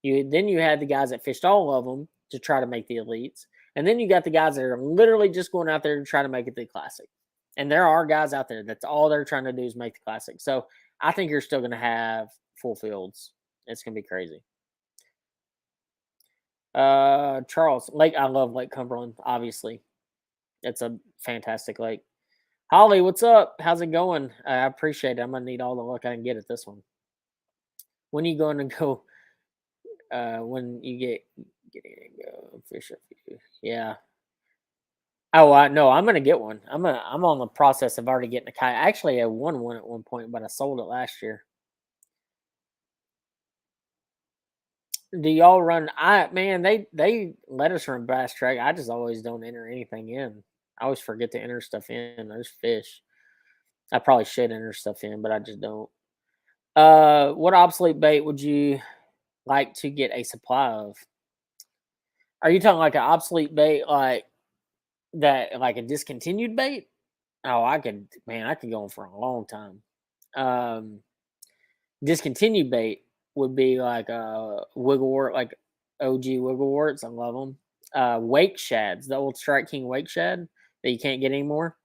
Then you had the guys that fished all of them to try to make the elites. And then you got the guys that are literally just going out there to try to make it the classic. And there are guys out there that's all they're trying to do is make the classic. So I think you're still going to have full fields. It's going to be crazy. Charles Lake. I love Lake Cumberland. Obviously, it's a fantastic lake. Holly, what's up? How's it going? I appreciate it. I'm gonna need all the luck I can get at this one. When are you going to go? When you get go fish a few? Yeah. Oh, I no, I'm gonna get one. I'm on the process of already getting a kayak. Actually, I won one at one point, but I sold it last year. Do y'all run? They let us run bass track. I just always don't enter anything in. I always forget to enter stuff in. There's fish. I probably should enter stuff in, but I just don't. What obsolete bait would you like to get a supply of? Are you talking like an obsolete bait, like that, like a discontinued bait? Oh, I could go on for a long time. Um, Discontinued bait would be like wigglewort, like OG wiggleworts. I love them. Wake shads, the old Strike King wake shad that you can't get anymore.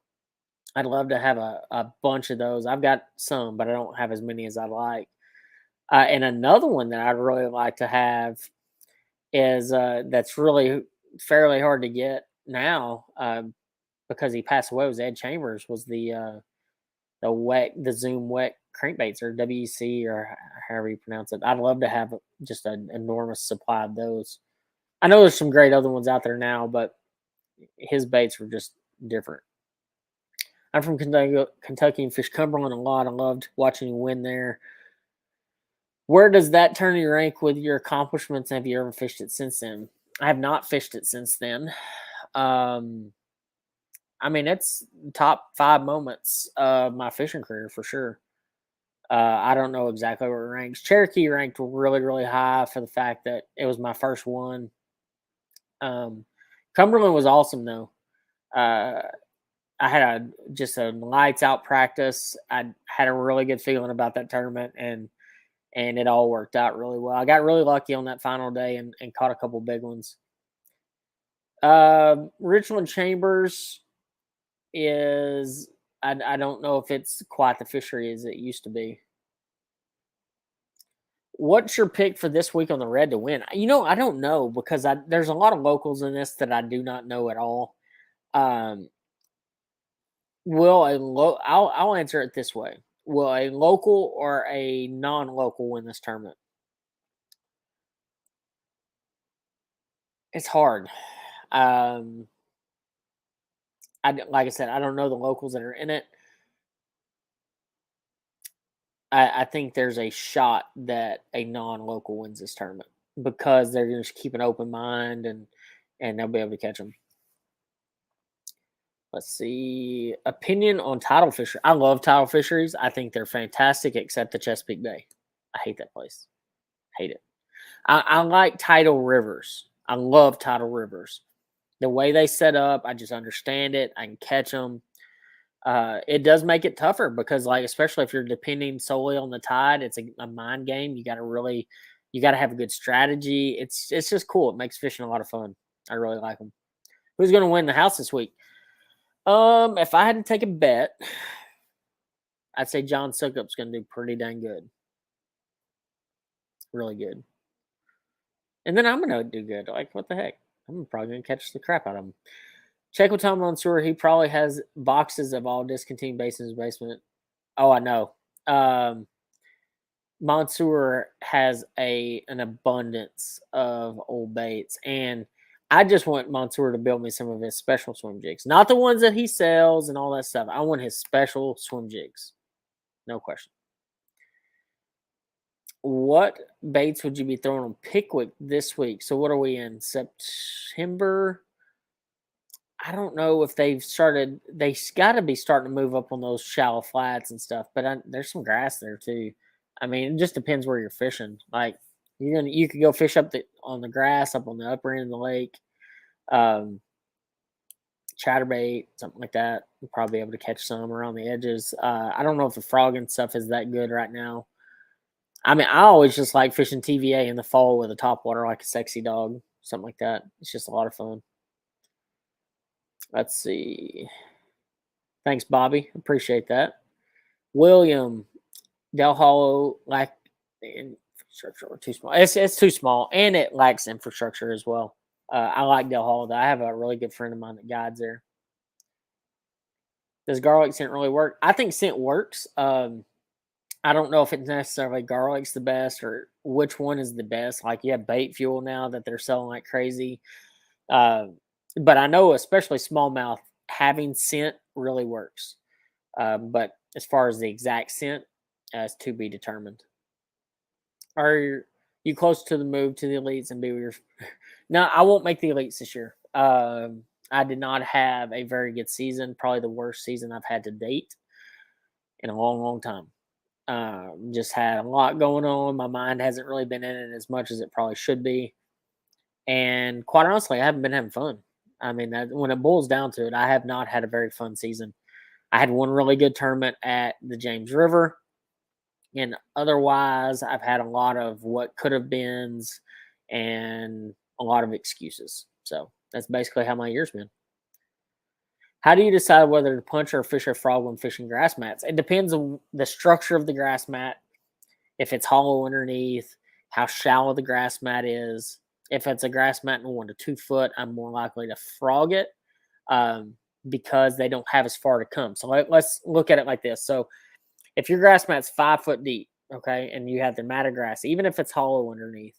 I'd love to have a bunch of those. I've got some, but I don't have as many as I'd like. And another one that I'd really like to have is that's really fairly hard to get now because he passed away. Was Ed Chambers was the Zoom wet crankbaits or WC or however you pronounce it. I'd love to have just an enormous supply of those. I know there's some great other ones out there now, but his baits were just different. I'm from Kentucky and fish Cumberland a lot. I loved watching you win there. Where does that tourney rank with your accomplishments? Have you ever fished it since then? I have not fished it since then. I mean, it's top 5 moments of my fishing career for sure. I don't know exactly where it ranks. Cherokee ranked really, really high for the fact that it was my first one. Cumberland was awesome though. I had just a lights out practice. I had a really good feeling about that tournament, and it all worked out really well. I got really lucky on that final day and caught a couple big ones. Richland Chambers is I don't know if it's quite the fishery as it used to be. What's your pick for this week on the red to win? I don't know because there's a lot of locals in this that I do not know at all. I'll answer it this way. Will a local or a non-local win this tournament? It's hard. Like I said, I don't know the locals that are in it. I think there's a shot that a non-local wins this tournament because they're going to keep an open mind and they'll be able to catch them. Let's see. Opinion on tidal fishery. I love tidal fisheries. I think they're fantastic, except the Chesapeake Bay. I hate that place. Hate it. I like tidal rivers. I love tidal rivers. The way they set up, I just understand it. I can catch them. It does make it tougher because, like, especially if you're depending solely on the tide, it's a mind game. You got to have a good strategy. It's just cool. It makes fishing a lot of fun. I really like them. Who's going to win the house this week? If I had to take a bet, I'd say John Suckup's going to do pretty dang good. Really good. And then I'm going to do good. Like, what the heck? I'm probably going to catch the crap out of him. Check with Tom Mansour. He probably has boxes of all discontinued baits in his basement. Oh, I know. Mansour has an abundance of old baits, and I just want Mansour to build me some of his special swim jigs. Not the ones that he sells and all that stuff. I want his special swim jigs. No question. What baits would you be throwing on Pickwick this week? So what are we in? September? I don't know if they've started. They've got to be starting to move up on those shallow flats and stuff. But there's some grass there too. I mean, it just depends where you're fishing. Like you could go fish on the grass up on the upper end of the lake, chatterbait, something like that. You'll probably be able to catch some around the edges. I don't know if the frogging stuff is that good right now. I mean, I always just like fishing TVA in the fall with a topwater, like a sexy dog, something like that. It's just a lot of fun. Let's see. Thanks, Bobby. Appreciate that. William, Del Hollow infrastructure too small. It's too small, and it lacks infrastructure as well. I like Del Hollow. I have a really good friend of mine that guides there. Does garlic scent really work? I think scent works. I don't know if it's necessarily garlic's the best or which one is the best. Like you have bait fuel now that they're selling like crazy. But I know especially smallmouth having scent really works. But as far as the exact scent, it's to be determined. Are you close to the move to the elites and Beaver? No, I won't make the elites this year. I did not have a very good season. Probably the worst season I've had to date in a long, long time. Just had a lot going on. My mind hasn't really been in it as much as it probably should be. And quite honestly, I haven't been having fun. I mean, when it boils down to it, I have not had a very fun season. I had one really good tournament at the James River. And otherwise, I've had a lot of what could have beens and a lot of excuses. So that's basically how my year's been. How do you decide whether to punch or fish a frog when fishing grass mats? It depends on the structure of the grass mat, if it's hollow underneath, how shallow the grass mat is. If it's a grass mat and 1 to 2 foot, I'm more likely to frog it um, because they don't have as far to come. So let's look at it like this. So if your grass mat's 5 foot deep, okay, and you have the mat of grass, even if it's hollow underneath,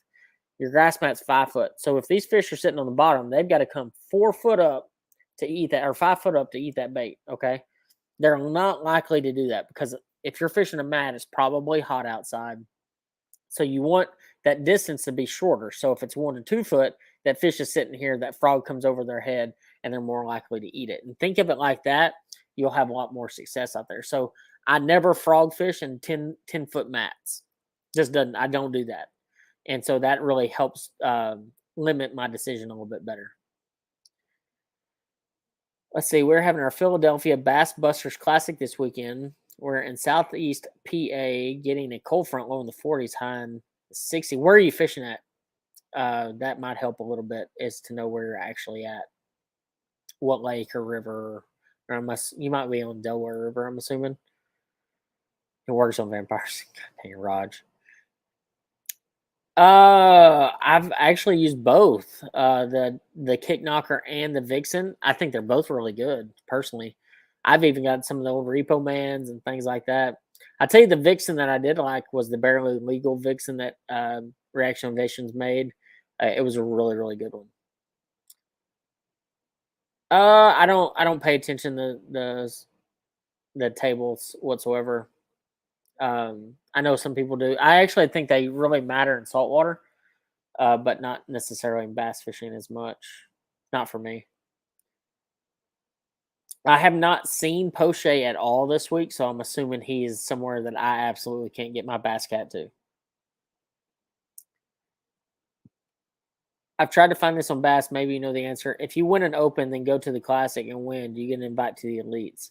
your grass mat's 5 foot. So if these fish are sitting on the bottom, they've got to come 4 foot up to eat that, or 5 foot up to eat that bait. Okay, they're not likely to do that because if you're fishing a mat, it's probably hot outside. So you want that distance to be shorter. So if it's 1 to 2 foot, that fish is sitting here, that frog comes over their head, and they're more likely to eat it. And think of it like that, you'll have a lot more success out there. So I never frog fish in 10 foot mats. Just doesn't, I don't do that. And so that really helps limit my decision a little bit better. Let's see, we're having our Philadelphia Bass Busters Classic this weekend. We're in Southeast PA, getting a cold front low in the 40s, high in 60. Where are you fishing at? That might help a little bit, is to know where you're actually at. What lake or river? Or you might be on Delaware River, I'm assuming. It works on vampires. God dang, Raj. I've actually used both the kick knocker and the vixen. I think they're both really good, personally. I've even got some of the old repo mans and things like that. I tell you, the vixen that I did like was the barely legal vixen that Reaction Innovations made. It was a really, really good one. I don't pay attention to the tables whatsoever. I know some people do. I actually think they really matter in saltwater, but not necessarily in bass fishing as much. Not for me. I have not seen Poche at all this week, so I'm assuming he is somewhere that I absolutely can't get my bass cat to. I've tried to find this on Bass. Maybe you know the answer. If you win an Open, then go to the Classic and win, do you get an invite to the Elites?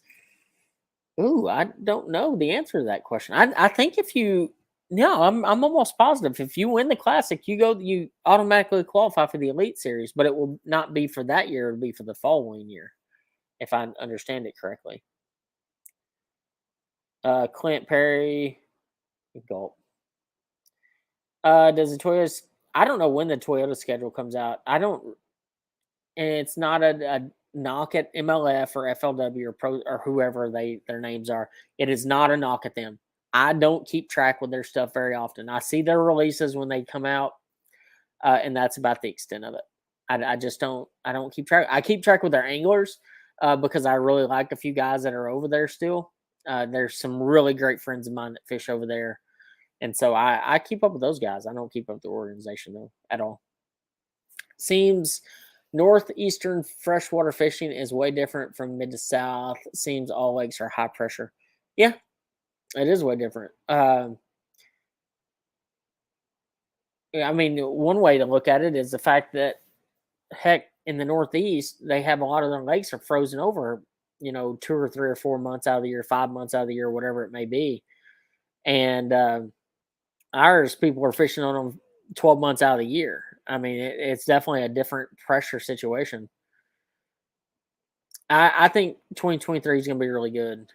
Ooh, I don't know the answer to that question. I think if you no, I'm almost positive. If you win the Classic, you automatically qualify for the Elite Series, but it will not be for that year. It'll be for the following year, if I understand it correctly. Clint Perry, gulp. Does the Toyota's? I don't know when the Toyota schedule comes out. I don't, and it's not a knock at MLF or FLW or Pro or whoever their names are. It is not a knock at them. I don't keep track with their stuff very often. I see their releases when they come out, and that's about the extent of it. I just don't. I don't keep track. I keep track with their anglers because I really like a few guys that are over there still. There's some really great friends of mine that fish over there. And so I keep up with those guys. I don't keep up with the organization though at all. Seems northeastern freshwater fishing is way different from mid to south. Seems all lakes are high pressure. Yeah, it is way different. I mean, one way to look at it is the fact that heck, in the Northeast, they have a lot of their lakes are frozen over, 2 or 3 or 4 months out of the year, 5 months out of the year, whatever it may be. And ours, people are fishing on them 12 months out of the year. I mean, it's definitely a different pressure situation. I think 2023 is going to be really good.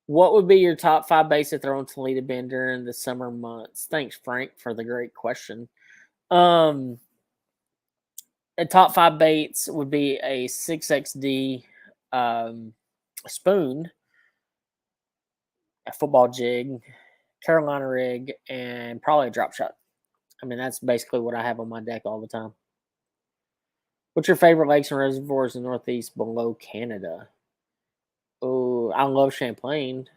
What would be your top 5 baits to throw in Toledo Bend during the summer months? Thanks, Frank, for the great question. The top 5 baits would be a 6XD spoon, a football jig, Carolina rig, and probably a drop shot. I mean, that's basically what I have on my deck all the time. What's your favorite lakes and reservoirs in the Northeast below Canada? Oh, I love Champlain.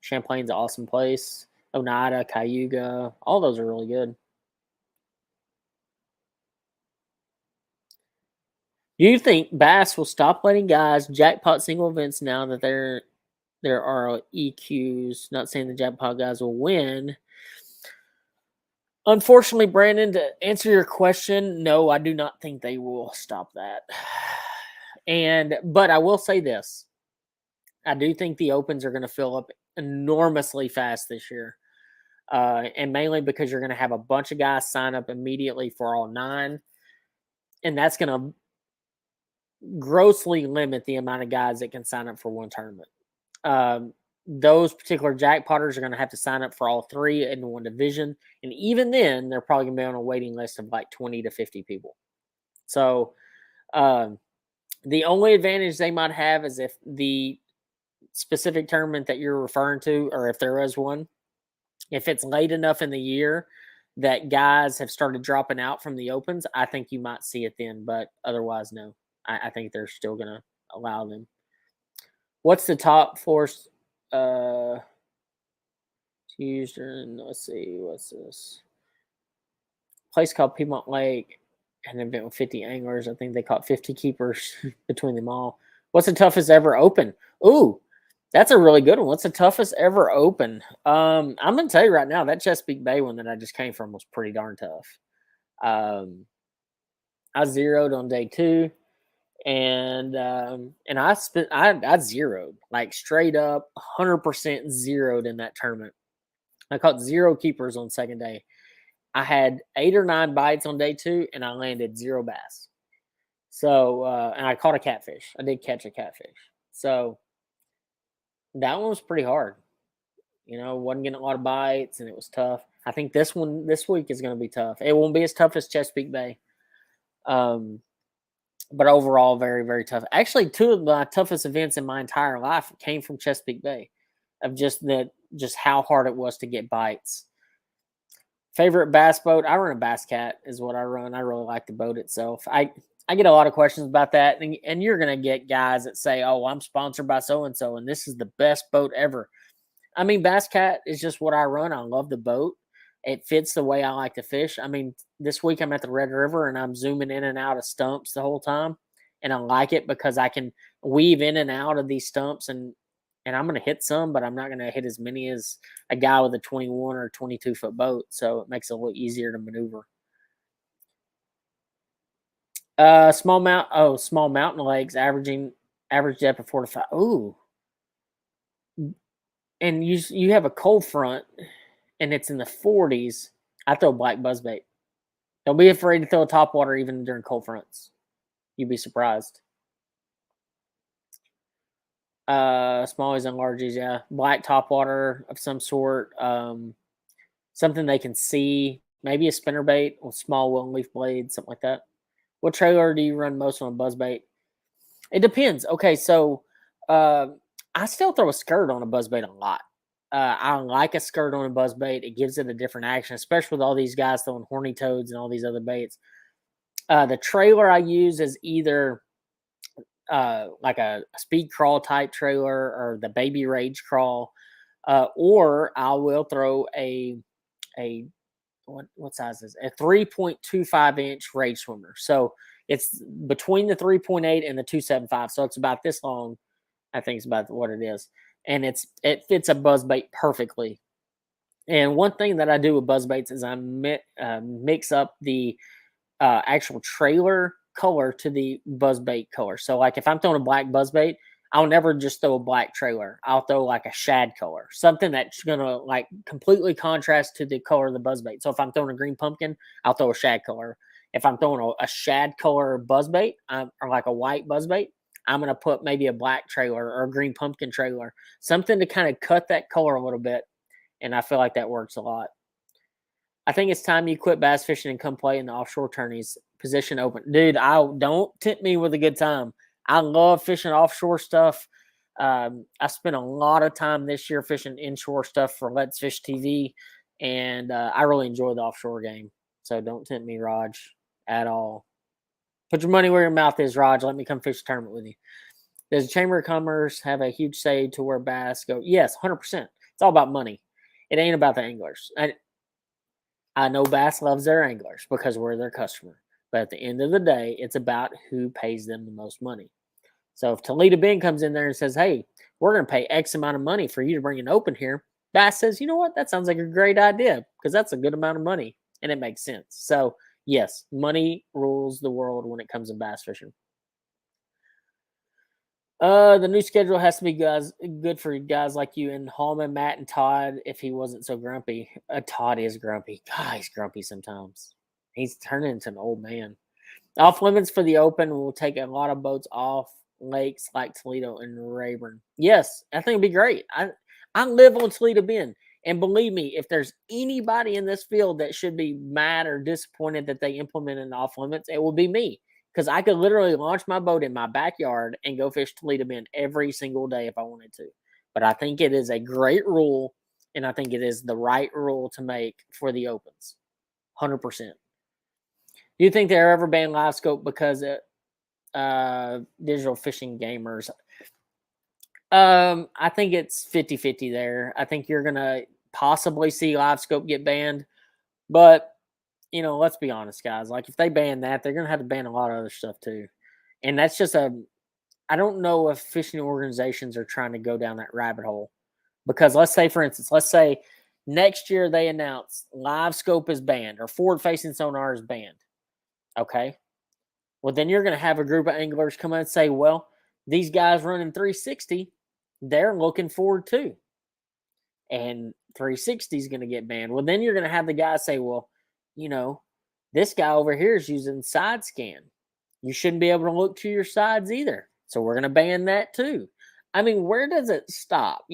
Champlain's an awesome place. Oneida, Cayuga, all those are really good. Do you think Bass will stop letting guys jackpot single events now that there are EQs? Not saying the jackpot guys will win. Unfortunately, Brandon, to answer your question, no, I do not think they will stop that. But I will say this. I do think the opens are going to fill up enormously fast this year. And mainly because you're going to have a bunch of guys sign up immediately for all 9. And that's going to grossly limit the amount of guys that can sign up for one tournament. those particular jackpotters are going to have to sign up for all three in one division. And even then, they're probably going to be on a waiting list of like 20 to 50 people. So the only advantage they might have is if the specific tournament that you're referring to, or if there is one, if it's late enough in the year that guys have started dropping out from the opens, I think you might see it then. But otherwise, no. I think they're still going to allow them. What's the top force? Houston. Let's see. What's this? Place called Piedmont Lake. An event with 50 anglers. I think they caught 50 keepers between them all. What's the toughest ever open? Ooh, that's a really good one. What's the toughest ever open? I'm gonna tell you right now, that Chesapeake Bay one that I just came from was pretty darn tough. I zeroed on day 2, and I zeroed, like straight up 100% zeroed in that tournament. I caught 0 keepers on second day. I had 8 or 9 bites on day 2, and I landed 0 bass. So, and I caught a catfish. I did catch a catfish. So that one was pretty hard. Wasn't getting a lot of bites, and it was tough. I think this week is going to be tough. It won't be as tough as Chesapeake Bay. But overall, very, very tough. Actually, 2 of my toughest events in my entire life came from Chesapeake Bay, of just how hard it was to get bites. Favorite bass boat? I run a Bass Cat is what I run. I really like the boat itself. I get a lot of questions about that, and you're going to get guys that say, oh, I'm sponsored by so-and-so, and this is the best boat ever. I mean, Bass Cat is just what I run. I love the boat. It fits the way I like to fish. I mean, this week I'm at the Red River, and I'm zooming in and out of stumps the whole time, and I like it because I can weave in and out of these stumps, and I'm going to hit some, but I'm not going to hit as many as a guy with a 21 or 22-foot boat. So it makes it a little easier to maneuver. Small mountain lakes, average depth of 4 to 5. Ooh. And you have a cold front, and it's in the 40s. I throw black buzzbait. Don't be afraid to throw a topwater even during cold fronts. You'd be surprised. Smallies and largies, yeah. Black topwater of some sort. Something they can see. Maybe a spinnerbait with small wooden leaf blades, something like that. What trailer do you run most on a buzzbait? It depends. Okay, so I still throw a skirt on a buzzbait a lot. I like a skirt on a buzzbait. It gives it a different action, especially with all these guys throwing horny toads and all these other baits. The trailer I use is either like a speed crawl type trailer or the baby rage crawl, or I will throw a what size is it? A 3.25 inch rage swimmer. So it's between the 3.8 and the 2.75. So it's about this long. I think it's about what it is, and it fits a buzzbait perfectly. And one thing that I do with buzzbaits is I mix up the actual trailer color to the buzzbait color. So like if I'm throwing a black buzzbait, I'll never just throw a black trailer. I'll throw like a shad color, something that's gonna like completely contrast to the color of the buzzbait. So if I'm throwing a green pumpkin, I'll throw a shad color. If I'm throwing a shad color buzzbait, or like a white buzzbait, I'm gonna put maybe a black trailer or a green pumpkin trailer, something to kind of cut that color a little bit. And I feel like that works a lot. I think it's time you quit bass fishing and come play in the offshore tourneys. Position open. Dude, don't tempt me with a good time. I love fishing offshore stuff. I spent a lot of time this year fishing inshore stuff for Let's Fish TV, and I really enjoy the offshore game. So don't tempt me, Raj, at all. Put your money where your mouth is, Raj. Let me come fish a tournament with you. Does the Chamber of Commerce have a huge say to where bass go? Yes, 100%. It's all about money. It ain't about the anglers. I know Bass loves their anglers because we're their customer. But at the end of the day, it's about who pays them the most money. So if Toledo Ben comes in there and says, hey, we're going to pay X amount of money for you to bring an open here, Bass says, you know what? That sounds like a great idea because that's a good amount of money and it makes sense. So, yes, money rules the world when it comes to bass fishing. The new schedule has to be good for guys like you and Hallman, Matt, and Todd if he wasn't so grumpy. Todd is grumpy. God, he's grumpy sometimes. He's turning into an old man. Off limits for the Open will take a lot of boats off lakes like Toledo and Rayburn. Yes, I think it'd be great. I live on Toledo Bend. And believe me, if there's anybody in this field that should be mad or disappointed that they implemented off limits, it will be me. Because I could literally launch my boat in my backyard and go fish Toledo Bend every single day if I wanted to. But I think it is a great rule, and I think it is the right rule to make for the opens. 100%. Do you think they're ever banned live scope because of digital fishing gamers? I think it's 50-50 there. I think you're going to possibly see live scope get banned. But, let's be honest, guys. Like, if they ban that, they're going to have to ban a lot of other stuff too. And that's just I don't know if fishing organizations are trying to go down that rabbit hole. Because let's say next year they announce live scope is banned or forward-facing sonar is banned. Okay. Well, then you're going to have a group of anglers come in and say, well, these guys running 360, they're looking forward to. And 360 is going to get banned. Well, then you're going to have the guys say, well, this guy over here is using side scan. You shouldn't be able to look to your sides either. So we're going to ban that too. I mean, where does it stop?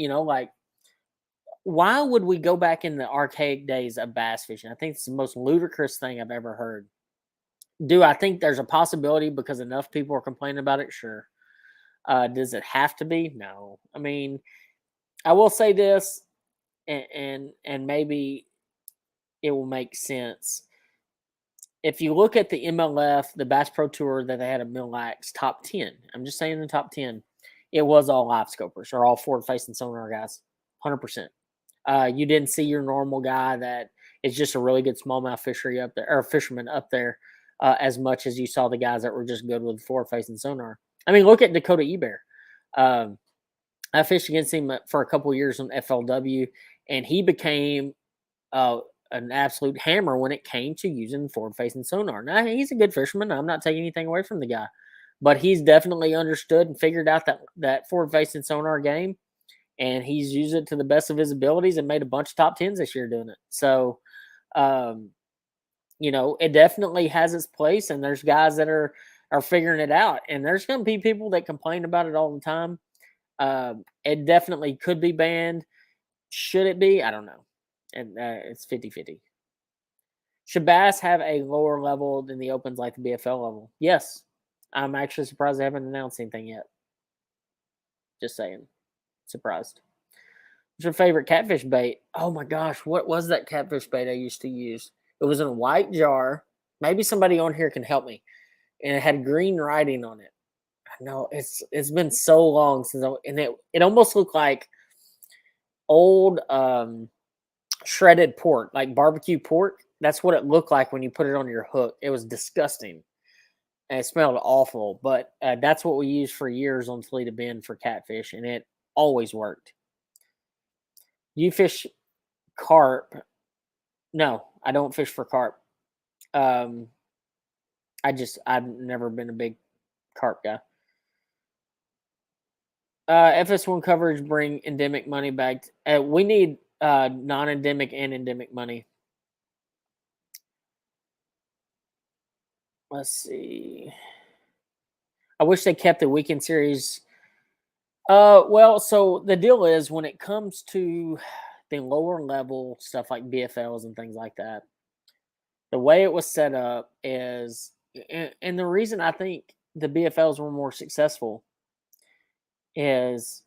Why would we go back in the archaic days of bass fishing? I think it's the most ludicrous thing I've ever heard. Do I think there's a possibility because enough people are complaining about it? Sure. Does it have to be? No. I mean, I will say this, and maybe it will make sense. If you look at the MLF, the Bass Pro Tour that they had a Mille Lacs top 10, I'm just saying the top 10, it was all live scopers or all forward-facing sonar guys, 100%. You didn't see your normal guy that is just a really good smallmouth fishery up there or fisherman up there as much as you saw the guys that were just good with forward-facing sonar. I mean, look at Dakota Ebear. I fished against him for a couple years on FLW, and he became an absolute hammer when it came to using forward-facing sonar. Now, he's a good fisherman. I'm not taking anything away from the guy, but he's definitely understood and figured out that forward-facing sonar game, and he's used it to the best of his abilities and made a bunch of top 10s this year doing it. So, it definitely has its place, and there's guys that are figuring it out, and there's going to be people that complain about it all the time. It definitely could be banned. Should it be? I don't know. And it's 50-50. Should bass have a lower level than the opens like the BFL level? Yes. I'm actually surprised they haven't announced anything yet. Just saying. Surprised. What's your favorite catfish bait? Oh my gosh, what was that catfish bait I used to use? It was in a white jar. Maybe somebody on here can help me. And it had green writing on it. I know it's been so long since it almost looked like old shredded pork, like barbecue pork. That's what it looked like when you put it on your hook. It was disgusting. And it smelled awful. But that's what we used for years on Toledo Bend for catfish, and it always worked. You fish carp? No, I don't fish for carp. I've never been a big carp guy. FS1 coverage bring endemic money back. We need non-endemic and endemic money. Let's see. I wish they kept the weekend series. Well, so the deal is when it comes to the lower level stuff like BFLs and things like that, the way it was set up is, and the reason I think the BFLs were more successful is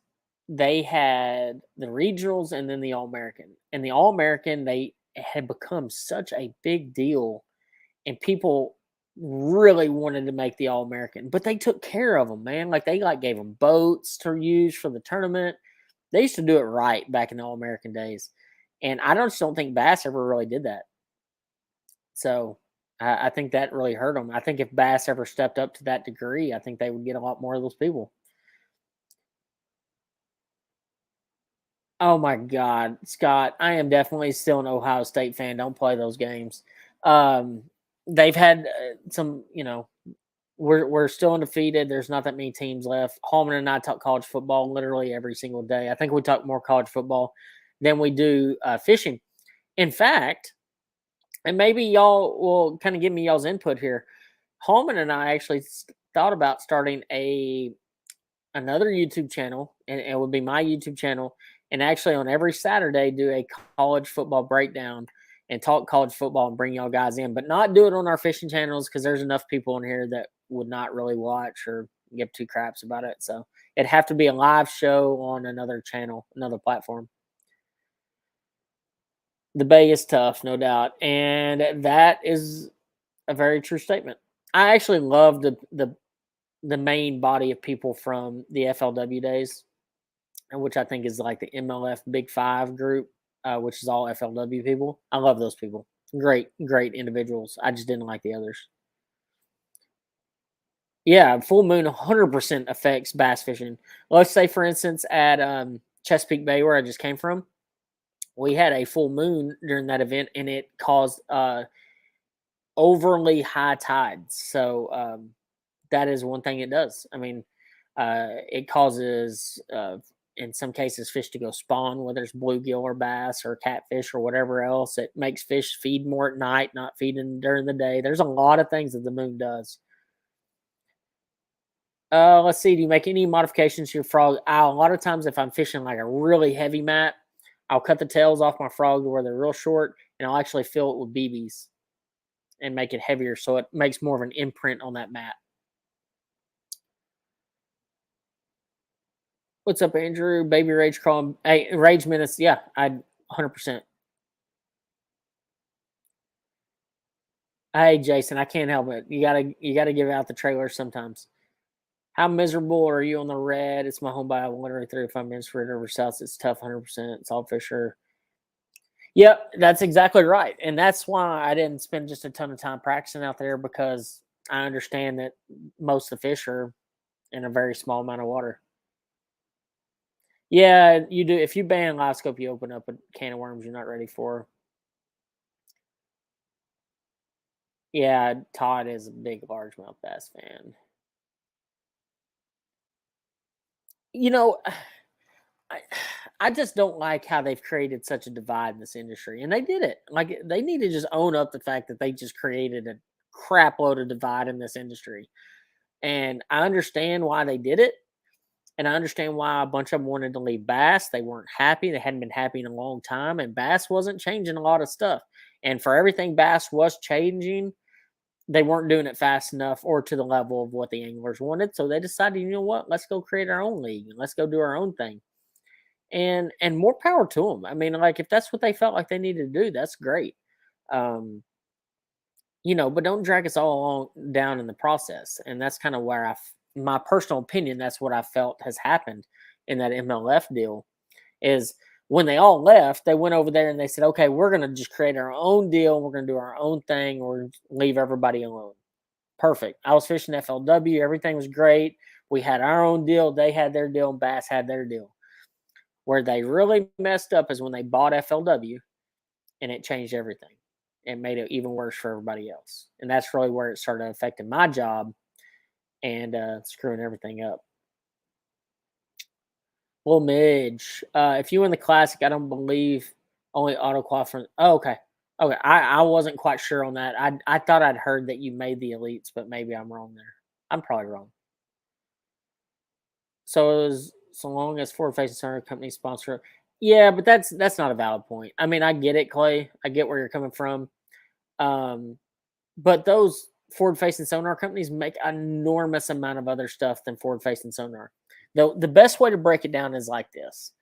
they had the regionals and then the All-American. And the All-American, they had become such a big deal, and people really wanted to make the All-American, but they took care of them, man. Like they gave them boats to use for the tournament. They used to do it right back in the All-American days. And I just don't think Bass ever really did that. So I think that really hurt them. I think if Bass ever stepped up to that degree, I think they would get a lot more of those people. Oh my God, Scott, I am definitely still an Ohio State fan. Don't play those games. They've had some, we're still undefeated. There's not that many teams left. Hallman and I talk college football literally every single day. I think we talk more college football than we do fishing. In fact, and maybe y'all will kind of give me y'all's input here. Hallman and I actually thought about starting another YouTube channel, and it would be my YouTube channel, and actually on every Saturday do a college football breakdown and talk college football and bring y'all guys in, but not do it on our fishing channels because there's enough people in here that would not really watch or give two craps about it. So it'd have to be a live show on another channel, another platform. The Bay is tough, no doubt, and that is a very true statement. I actually love the main body of people from the FLW days, which I think is like the MLF Big Five group, which is all FLW people. I love those people. Great, great individuals. I just didn't like the others. Yeah, full moon 100% affects bass fishing. Let's say, for instance, at Chesapeake Bay, where I just came from, we had a full moon during that event, and it caused overly high tides. So that is one thing it does. I mean, it causes, in some cases, fish to go spawn, whether it's bluegill or bass or catfish or whatever else. It makes fish feed more at night, not feeding during the day. There's a lot of things that the moon does. Let's see. Do you make any modifications to your frog? A lot of times, if I'm fishing like a really heavy mat, I'll cut the tails off my frog to where they're real short, and I'll actually fill it with BBs and make it heavier, so it makes more of an imprint on that mat. What's up, Andrew? Baby Rage crawling. Hey, Rage Minutes. Yeah, I 100%. Hey, Jason, I can't help it. You gotta give out the trailer sometimes. How miserable are you on the red? It's my home by literally 35 minutes for it over south. It's tough, 100%. It's all fisher. Yep, that's exactly right. And that's why I didn't spend just a ton of time practicing out there, because I understand that most of the fish are in a very small amount of water. Yeah, you do. If you ban live scope, you open up a can of worms you're not ready for. Yeah, Todd is a big largemouth bass fan. You know, I I just don't like how they've created such a divide in this industry, and they did it. Like, they need to just own up the fact that they just created a crap load of divide in this industry. And I understand why they did it, and I understand why a bunch of them wanted to leave bass. They weren't happy. They hadn't been happy in a long time, and bass wasn't changing a lot of stuff. And for everything bass was changing, they weren't doing it fast enough or to the level of what the anglers wanted. So they decided, you know what? Let's go create our own league and let's go do our own thing. And more power to them. I mean, like, if that's what they felt like they needed to do, that's great. Um, but don't drag us all along down in the process. And that's kind of where my personal opinion, that's what I felt has happened in that MLF deal. Is when they all left, they went over there and they said, okay, we're going to just create our own deal. We're going to do our own thing. Or leave everybody alone. Perfect. I was fishing FLW. Everything was great. We had our own deal. They had their deal. And Bass had their deal. Where they really messed up is when they bought FLW, and it changed everything. It made it even worse for everybody else. And that's really where it started affecting my job and screwing everything up. Well, Midge, if you win the Classic, I don't believe only auto qualifying. Oh, okay. Okay. I wasn't quite sure on that. I thought I'd heard that you made the elites, but maybe I'm wrong there. I'm probably wrong. So so long as forward facing center company sponsor. Yeah, but that's not a valid point. I mean, I get it, Clay. I get where you're coming from. But those forward facing sonar companies make an enormous amount of other stuff than forward facing sonar. The best way to break it down is like this.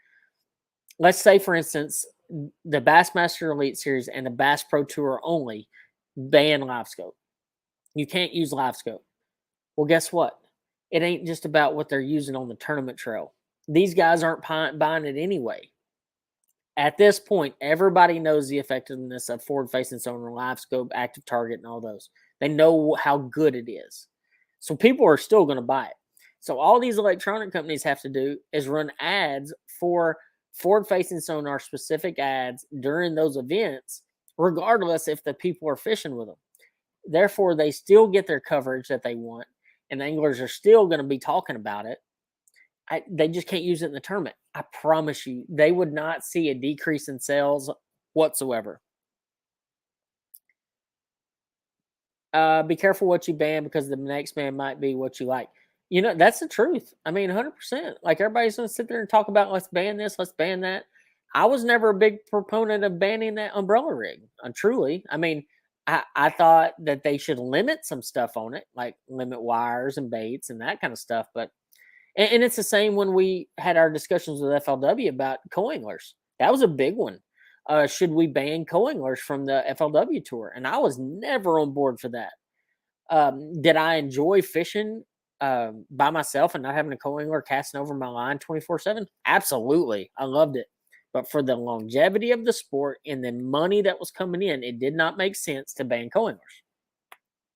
Let's say, for instance, the Bassmaster Elite Series and the Bass Pro Tour only ban live scope. You can't use live scope. Well, guess what? It ain't just about what they're using on the tournament trail. These guys aren't buying it anyway. At this point, everybody knows the effectiveness of forward-facing sonar, live scope, active target, and all those. They know how good it is. So people are still going to buy it. So all these electronic companies have to do is run ads for forward-facing sonar specific ads during those events, regardless if the people are fishing with them. Therefore, they still get their coverage that they want, and the anglers are still going to be talking about it. They just can't use it in the tournament. I promise you, they would not see a decrease in sales whatsoever. Be careful what you ban, because the next ban might be what you like. That's the truth. I mean, 100%. Like everybody's going to sit there and talk about let's ban this, let's ban that. I was never a big proponent of banning that umbrella rig. Truly, I mean, I thought that they should limit some stuff on it, like limit wires and baits and that kind of stuff. But and it's the same when we had our discussions with FLW about co-anglers. That was a big one. Should we ban co-anglers from the FLW tour? And I was never on board for that. Did I enjoy fishing by myself and not having a co-angler casting over my line 24/7? Absolutely. I loved it. But for the longevity of the sport and the money that was coming in, it did not make sense to ban co-anglers.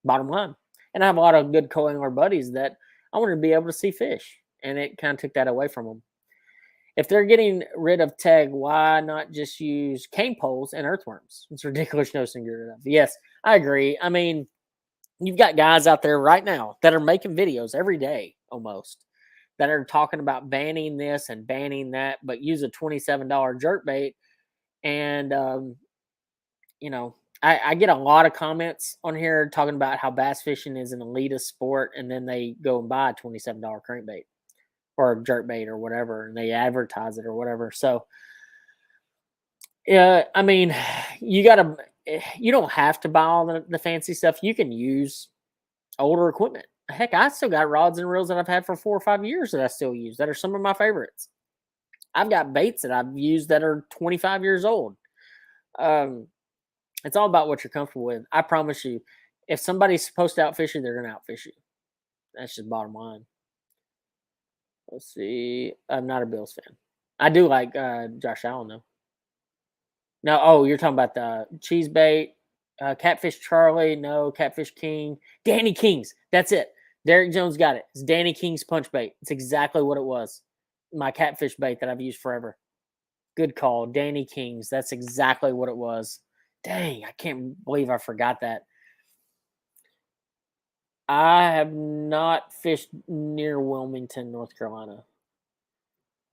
Bottom line. And I have a lot of good co-angler buddies that I wanted to be able to see fish. And it kind of took that away from them. If they're getting rid of tag, why not just use cane poles and earthworms? It's ridiculous noticing get rid of. Yes, I agree. I mean, you've got guys out there right now that are making videos every day almost that are talking about banning this and banning that, but use a $27 jerk bait. And, I get a lot of comments on here talking about how bass fishing is an elitist sport. And then they go and buy a $27 crankbait or jerk bait or whatever, and they advertise it or whatever. So, yeah, I mean, you don't have to buy all the fancy stuff. You can use older equipment. Heck, I still got rods and reels that I've had for 4 or 5 years that I still use that are some of my favorites. I've got baits that I've used that are 25 years old. It's all about what you're comfortable with. I promise you, if somebody's supposed to outfish you, they're going to outfish you. That's just bottom line. Let's see. I'm not a Bills fan. I do like Josh Allen, though. No, you're talking about the cheese bait, Catfish Charlie, no, Catfish King, Danny King's. That's it. Derek Jones got it. It's Danny King's punch bait. It's exactly what it was. My catfish bait that I've used forever. Good call. Danny King's. That's exactly what it was. Dang, I can't believe I forgot that. I have not fished near Wilmington, North Carolina.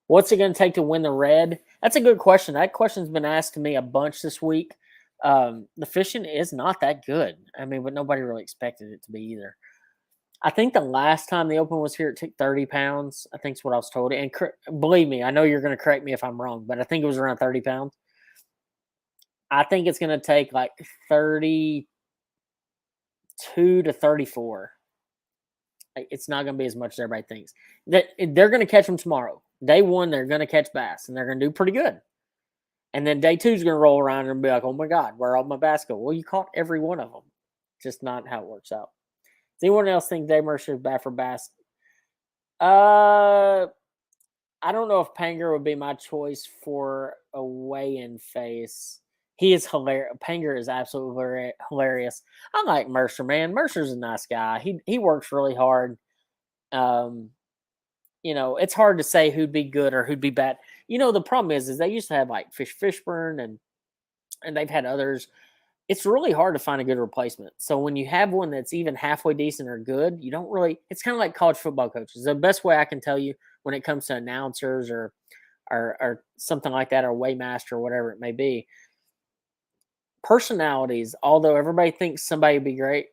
What's it going to take to win the red? That's a good question. That question's been asked to me a bunch this week. The fishing is not that good. I mean, but nobody really expected it to be either. I think the last time the Open was here, it took 30 pounds. I think is what I was told. And believe me, I know you're going to correct me if I'm wrong, but I think it was around 30 pounds. I think it's going to take like 32 to 34. It's not going to be as much as everybody thinks. They're going to catch them tomorrow. Day one, they're going to catch bass, and they're going to do pretty good. And then day two is going to roll around and be like, oh, my God, where all my bass go? Well, you caught every one of them. Just not how it works out. Does anyone else think Dave Mercer is bad for bass? I don't know if Panger would be my choice for a weigh-in face. He is hilarious. Panger is absolutely hilarious. I like Mercer, man. Mercer's a nice guy. He works really hard. It's hard to say who'd be good or who'd be bad. The problem is they used to have like Fishburne and they've had others. It's really hard to find a good replacement. So when you have one that's even halfway decent or good, you don't really. It's kind of like college football coaches. The best way I can tell you when it comes to announcers or something like that, or weighmaster or whatever it may be. Personalities, although everybody thinks somebody would be great,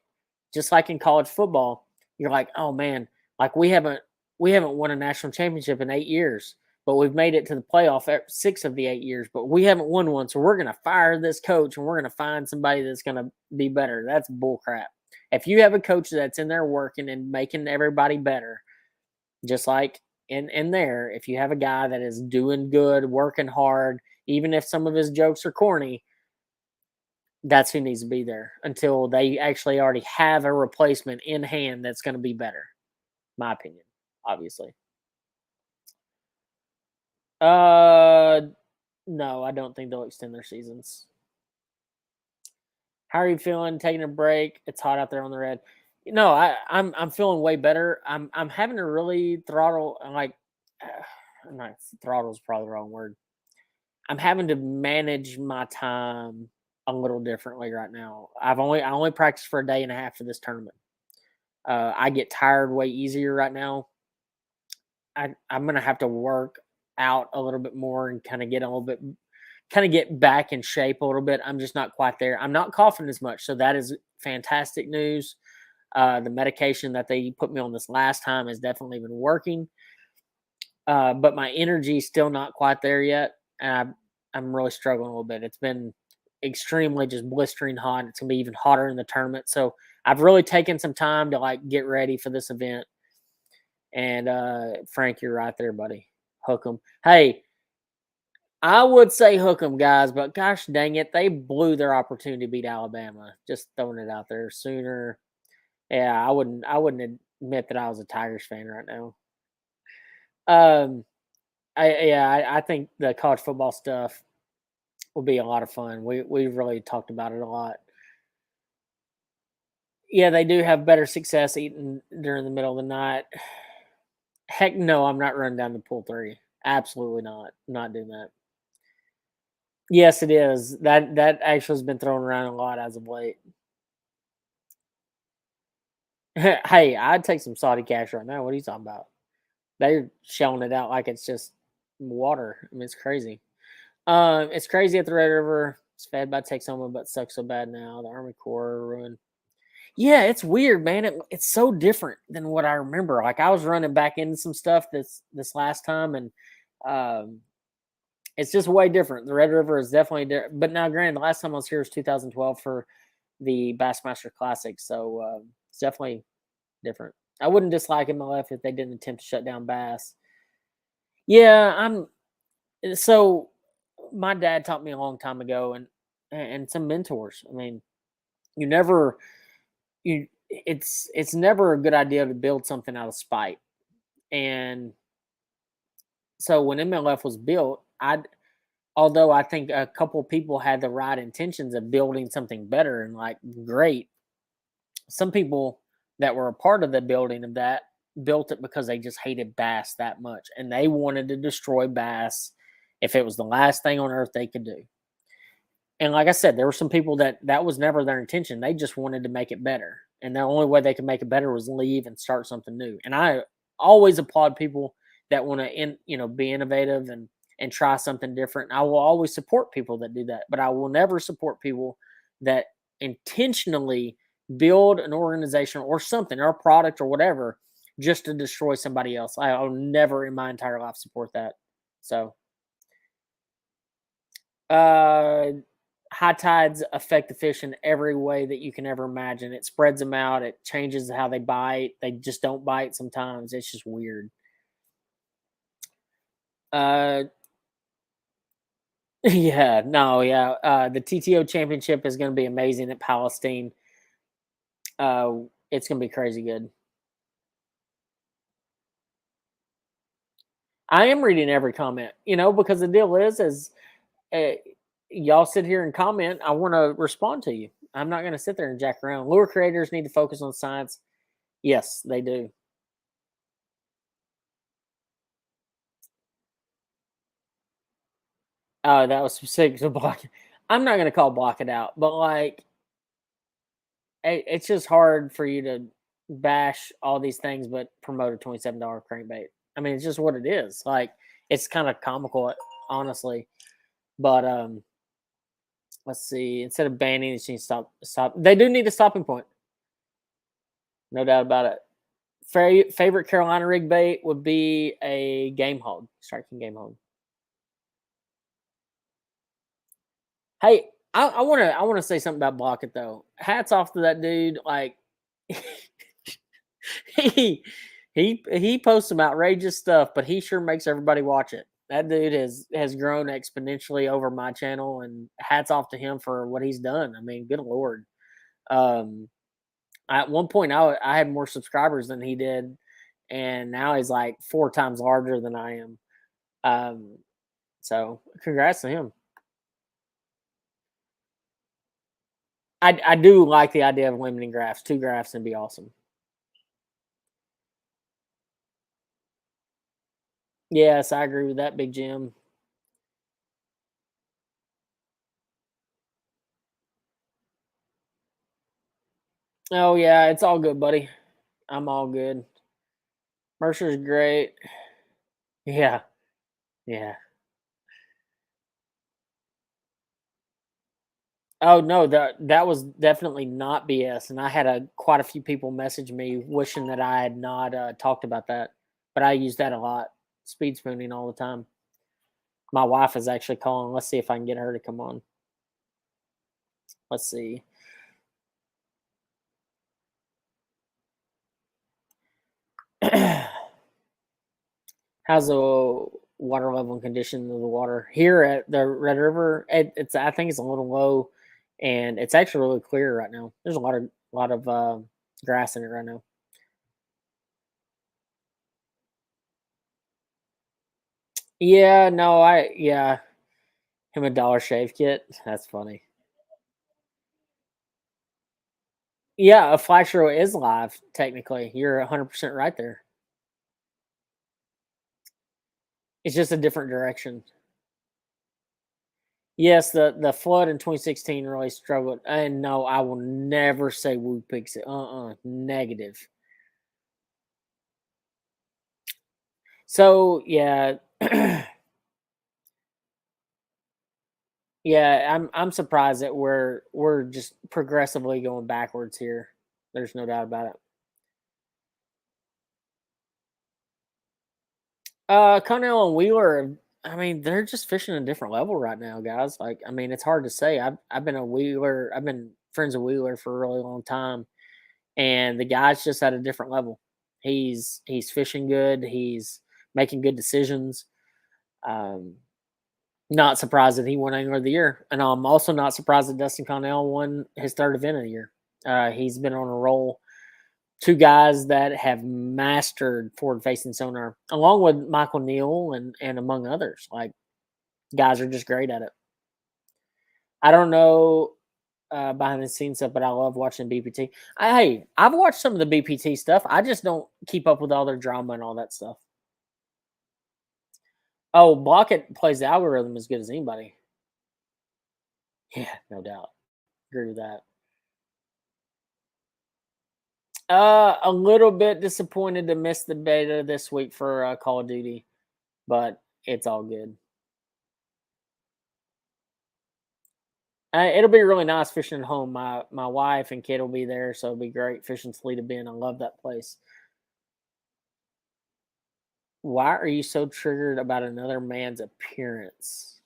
just like in college football, you're like, oh man, like we haven't won a national championship in 8 years, but we've made it to the playoff 6 of the 8 years, but we haven't won one. So we're going to fire this coach and we're going to find somebody that's going to be better. That's bull crap. If you have a coach that's in there working and making everybody better, just like in there, if you have a guy that is doing good, working hard, even if some of his jokes are corny, that's who needs to be there until they actually already have a replacement in hand that's going to be better. My opinion, obviously. No, I don't think they'll extend their seasons. How are you feeling? Taking a break? It's hot out there on the red. No, I'm feeling way better. I'm having to really throttle. Not throttle is probably the wrong word. I'm having to manage my time a little differently right now. I only practiced for a day and a half for this tournament. I get tired way easier right now. I'm gonna have to work out a little bit more and kind of get back in shape a little bit. I'm just not quite there. I'm not coughing as much, so that is fantastic news. The medication that they put me on this last time has definitely been working, but my energy's still not quite there yet, and I'm really struggling a little bit. It's been extremely just blistering hot. It's gonna be even hotter in the tournament, so I've really taken some time to like get ready for this event. And Frank, you're right there, buddy. Hook 'em. Hey, I would say hook 'em, guys, but gosh dang it, they blew their opportunity to beat Alabama. Just throwing it out there sooner. Yeah, I wouldn't admit that I was a Tigers fan right now. Um, I think the college football stuff will be a lot of fun. We've really talked about it a lot. Yeah, they do have better success eating during the middle of the night. Heck no, I'm not running down the pool 3. Absolutely not. Not doing that. Yes, it is. That actually has been thrown around a lot as of late. Hey, I'd take some Saudi cash right now. What are you talking about? They're shelling it out like it's just water. I mean, it's crazy. It's crazy at the Red River. It's fed by Texoma, but sucks so bad now. The Army Corps ruined. Yeah, it's weird, man. It's so different than what I remember. Like I was running back into some stuff this last time, and um, it's just way different. The Red River is definitely different. But now, granted, the last time I was here was 2012 for the Bassmaster Classic, so it's definitely different. I wouldn't dislike MLF if they didn't attempt to shut down Bass. Yeah, so my dad taught me a long time ago, and some mentors. I mean, you never you it's never a good idea to build something out of spite. And so when MLF was built, I although I think a couple people had the right intentions of building something better and like great, some people that were a part of the building of that built it because they just hated bass that much and they wanted to destroy bass if it was the last thing on earth they could do. And like I said, there were some people that was never their intention. They just wanted to make it better. And the only way they could make it better was leave and start something new. And I always applaud people that want to be innovative and try something different. I will always support people that do that, but I will never support people that intentionally build an organization or something or a product or whatever just to destroy somebody else. I'll never in my entire life support that. So uh high tides affect the fish in every way that you can ever imagine. It spreads them out. It changes how they bite. They just don't bite sometimes. It's just weird. Uh, yeah, no, yeah. The TTO championship is going to be amazing at Palestine. It's going to be crazy good. I am reading every comment, because the deal is uh, y'all sit here and comment. I want to respond to you. I'm not going to sit there and jack around. Lure creators need to focus on science. Yes, they do. That was specific to block. I'm not gonna call block it out, but like it's just hard for you to bash all these things, but promote a $27 crankbait. I mean, it's just what it is. Like it's kind of comical, honestly. But let's see. Instead of banning, it should stop. They do need a stopping point, no doubt about it. Favorite Carolina rig bait would be a game hog, striking game hog. Hey, I wanna say something about Block It though. Hats off to that dude. Like he he posts some outrageous stuff, but he sure makes everybody watch it. That dude has grown exponentially over my channel, and hats off to him for what he's done. I mean, good lord. Um, at one point, I had more subscribers than he did, and now he's like 4 times larger than I am. Um, so congrats to him. I do like the idea of limiting graphs. 2 graphs would be awesome. Yes, I agree with that, Big Jim. Oh yeah, it's all good, buddy. I'm all good. Mercer's great. Yeah, yeah. Oh no, that was definitely not BS, and I had quite a few people message me wishing that I had not talked about that, but I use that a lot, speed spooning all the time. My wife is actually calling. Let's see if I can get her to come on. Let's see. How's the water level and condition of the water here at the Red River? It's I think it's a little low, and it's actually really clear right now. There's a lot of grass in it right now. Yeah, no, him a Dollar Shave kit. That's funny. Yeah, a flash show is live technically. You're 100% right there. It's just a different direction. Yes, the flood in 2016 really struggled. And no, I will never say Woo Pixie. Negative. So yeah, yeah, I'm surprised that we're just progressively going backwards here. There's no doubt about it. Connell and Wheeler, I mean, they're just fishing a different level right now, guys. Like, I mean, it's hard to say. I've been friends with Wheeler for a really long time, and the guy's just at a different level. He's fishing good. He's making good decisions. Um, Not surprised that he won Angler of the Year, and I'm also not surprised that Dustin Connell won his third event of the year. He's been on a roll. Two guys that have mastered forward-facing sonar, along with Michael Neal and among others. Like guys are just great at it. I don't know behind the scenes stuff, but I love watching BPT. Hey, I've watched some of the BPT stuff. I just don't keep up with all their drama and all that stuff. Oh, Blockett plays the algorithm as good as anybody. Yeah, no doubt. Agree with that. A little bit disappointed to miss the beta this week for Call of Duty, but it's all good. It'll be really nice fishing at home. My wife and kid will be there, so it'll be great fishing Toledo Bend. I love that place. Why are you so triggered about another man's appearance?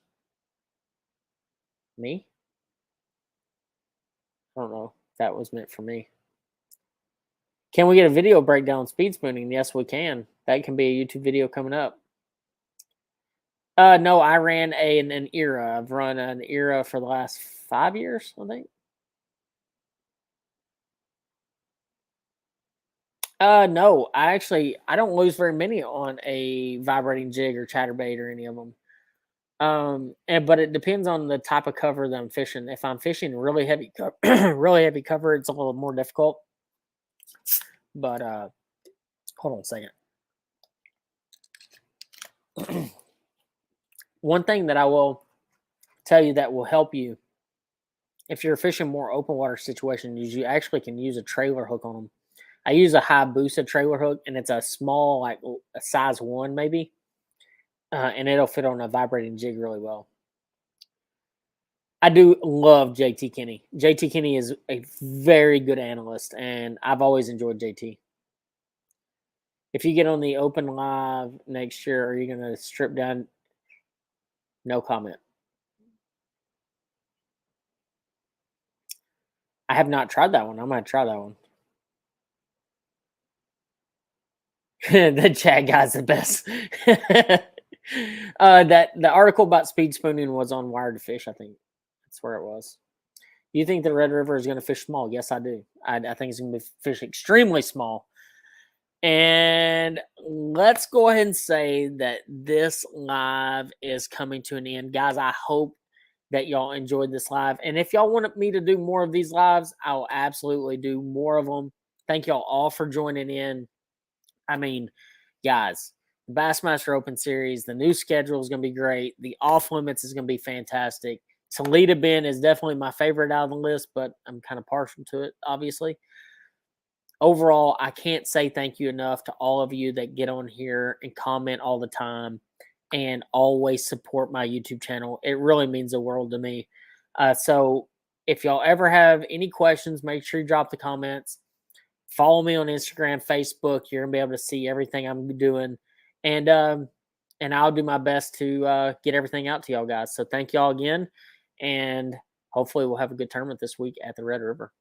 Me? I don't know. If that was meant for me. Can we get a video breakdown on speed spooning? Yes, we can. That can be a YouTube video coming up. No, I ran an era. I've run an era for the last 5 years, I think. No, I don't lose very many on a vibrating jig or chatterbait or any of them. But it depends on the type of cover that I'm fishing. If I'm fishing really heavy, really heavy cover, it's a little more difficult. But hold on a second. One thing that I will tell you that will help you if you're fishing more open water situations is you actually can use a trailer hook on them. I use a Hayabusa trailer hook, and it's a small, like a size 1 maybe, and it'll fit on a vibrating jig really well. I do love JT Kinney. JT Kinney is a very good analyst, and I've always enjoyed JT. If you get on the Open Live next year, are you going to strip down? No comment. I have not tried that one. I'm going to try that one. The chat guy's the best. That the article about speed spooning was on Wired to Fish. I think that's where it was. You think the Red River is going to fish small? Yes, I do. I think it's going to fish extremely small. And let's go ahead and say that this live is coming to an end. Guys, I hope that y'all enjoyed this live. And if y'all want me to do more of these lives, I will absolutely do more of them. Thank y'all all for joining in. I mean, guys, the Bassmaster Open Series, the new schedule is going to be great. The off limits is going to be fantastic. Toledo Bend is definitely my favorite out of the list, but I'm kind of partial to it, obviously. Overall, I can't say thank you enough to all of you that get on here and comment all the time and always support my YouTube channel. It really means the world to me. So if y'all ever have any questions, make sure you drop the comments. Follow me on Instagram, Facebook. You're gonna be able to see everything I'm doing, and I'll do my best to get everything out to y'all guys. So thank y'all again, and hopefully we'll have a good tournament this week at the Red River.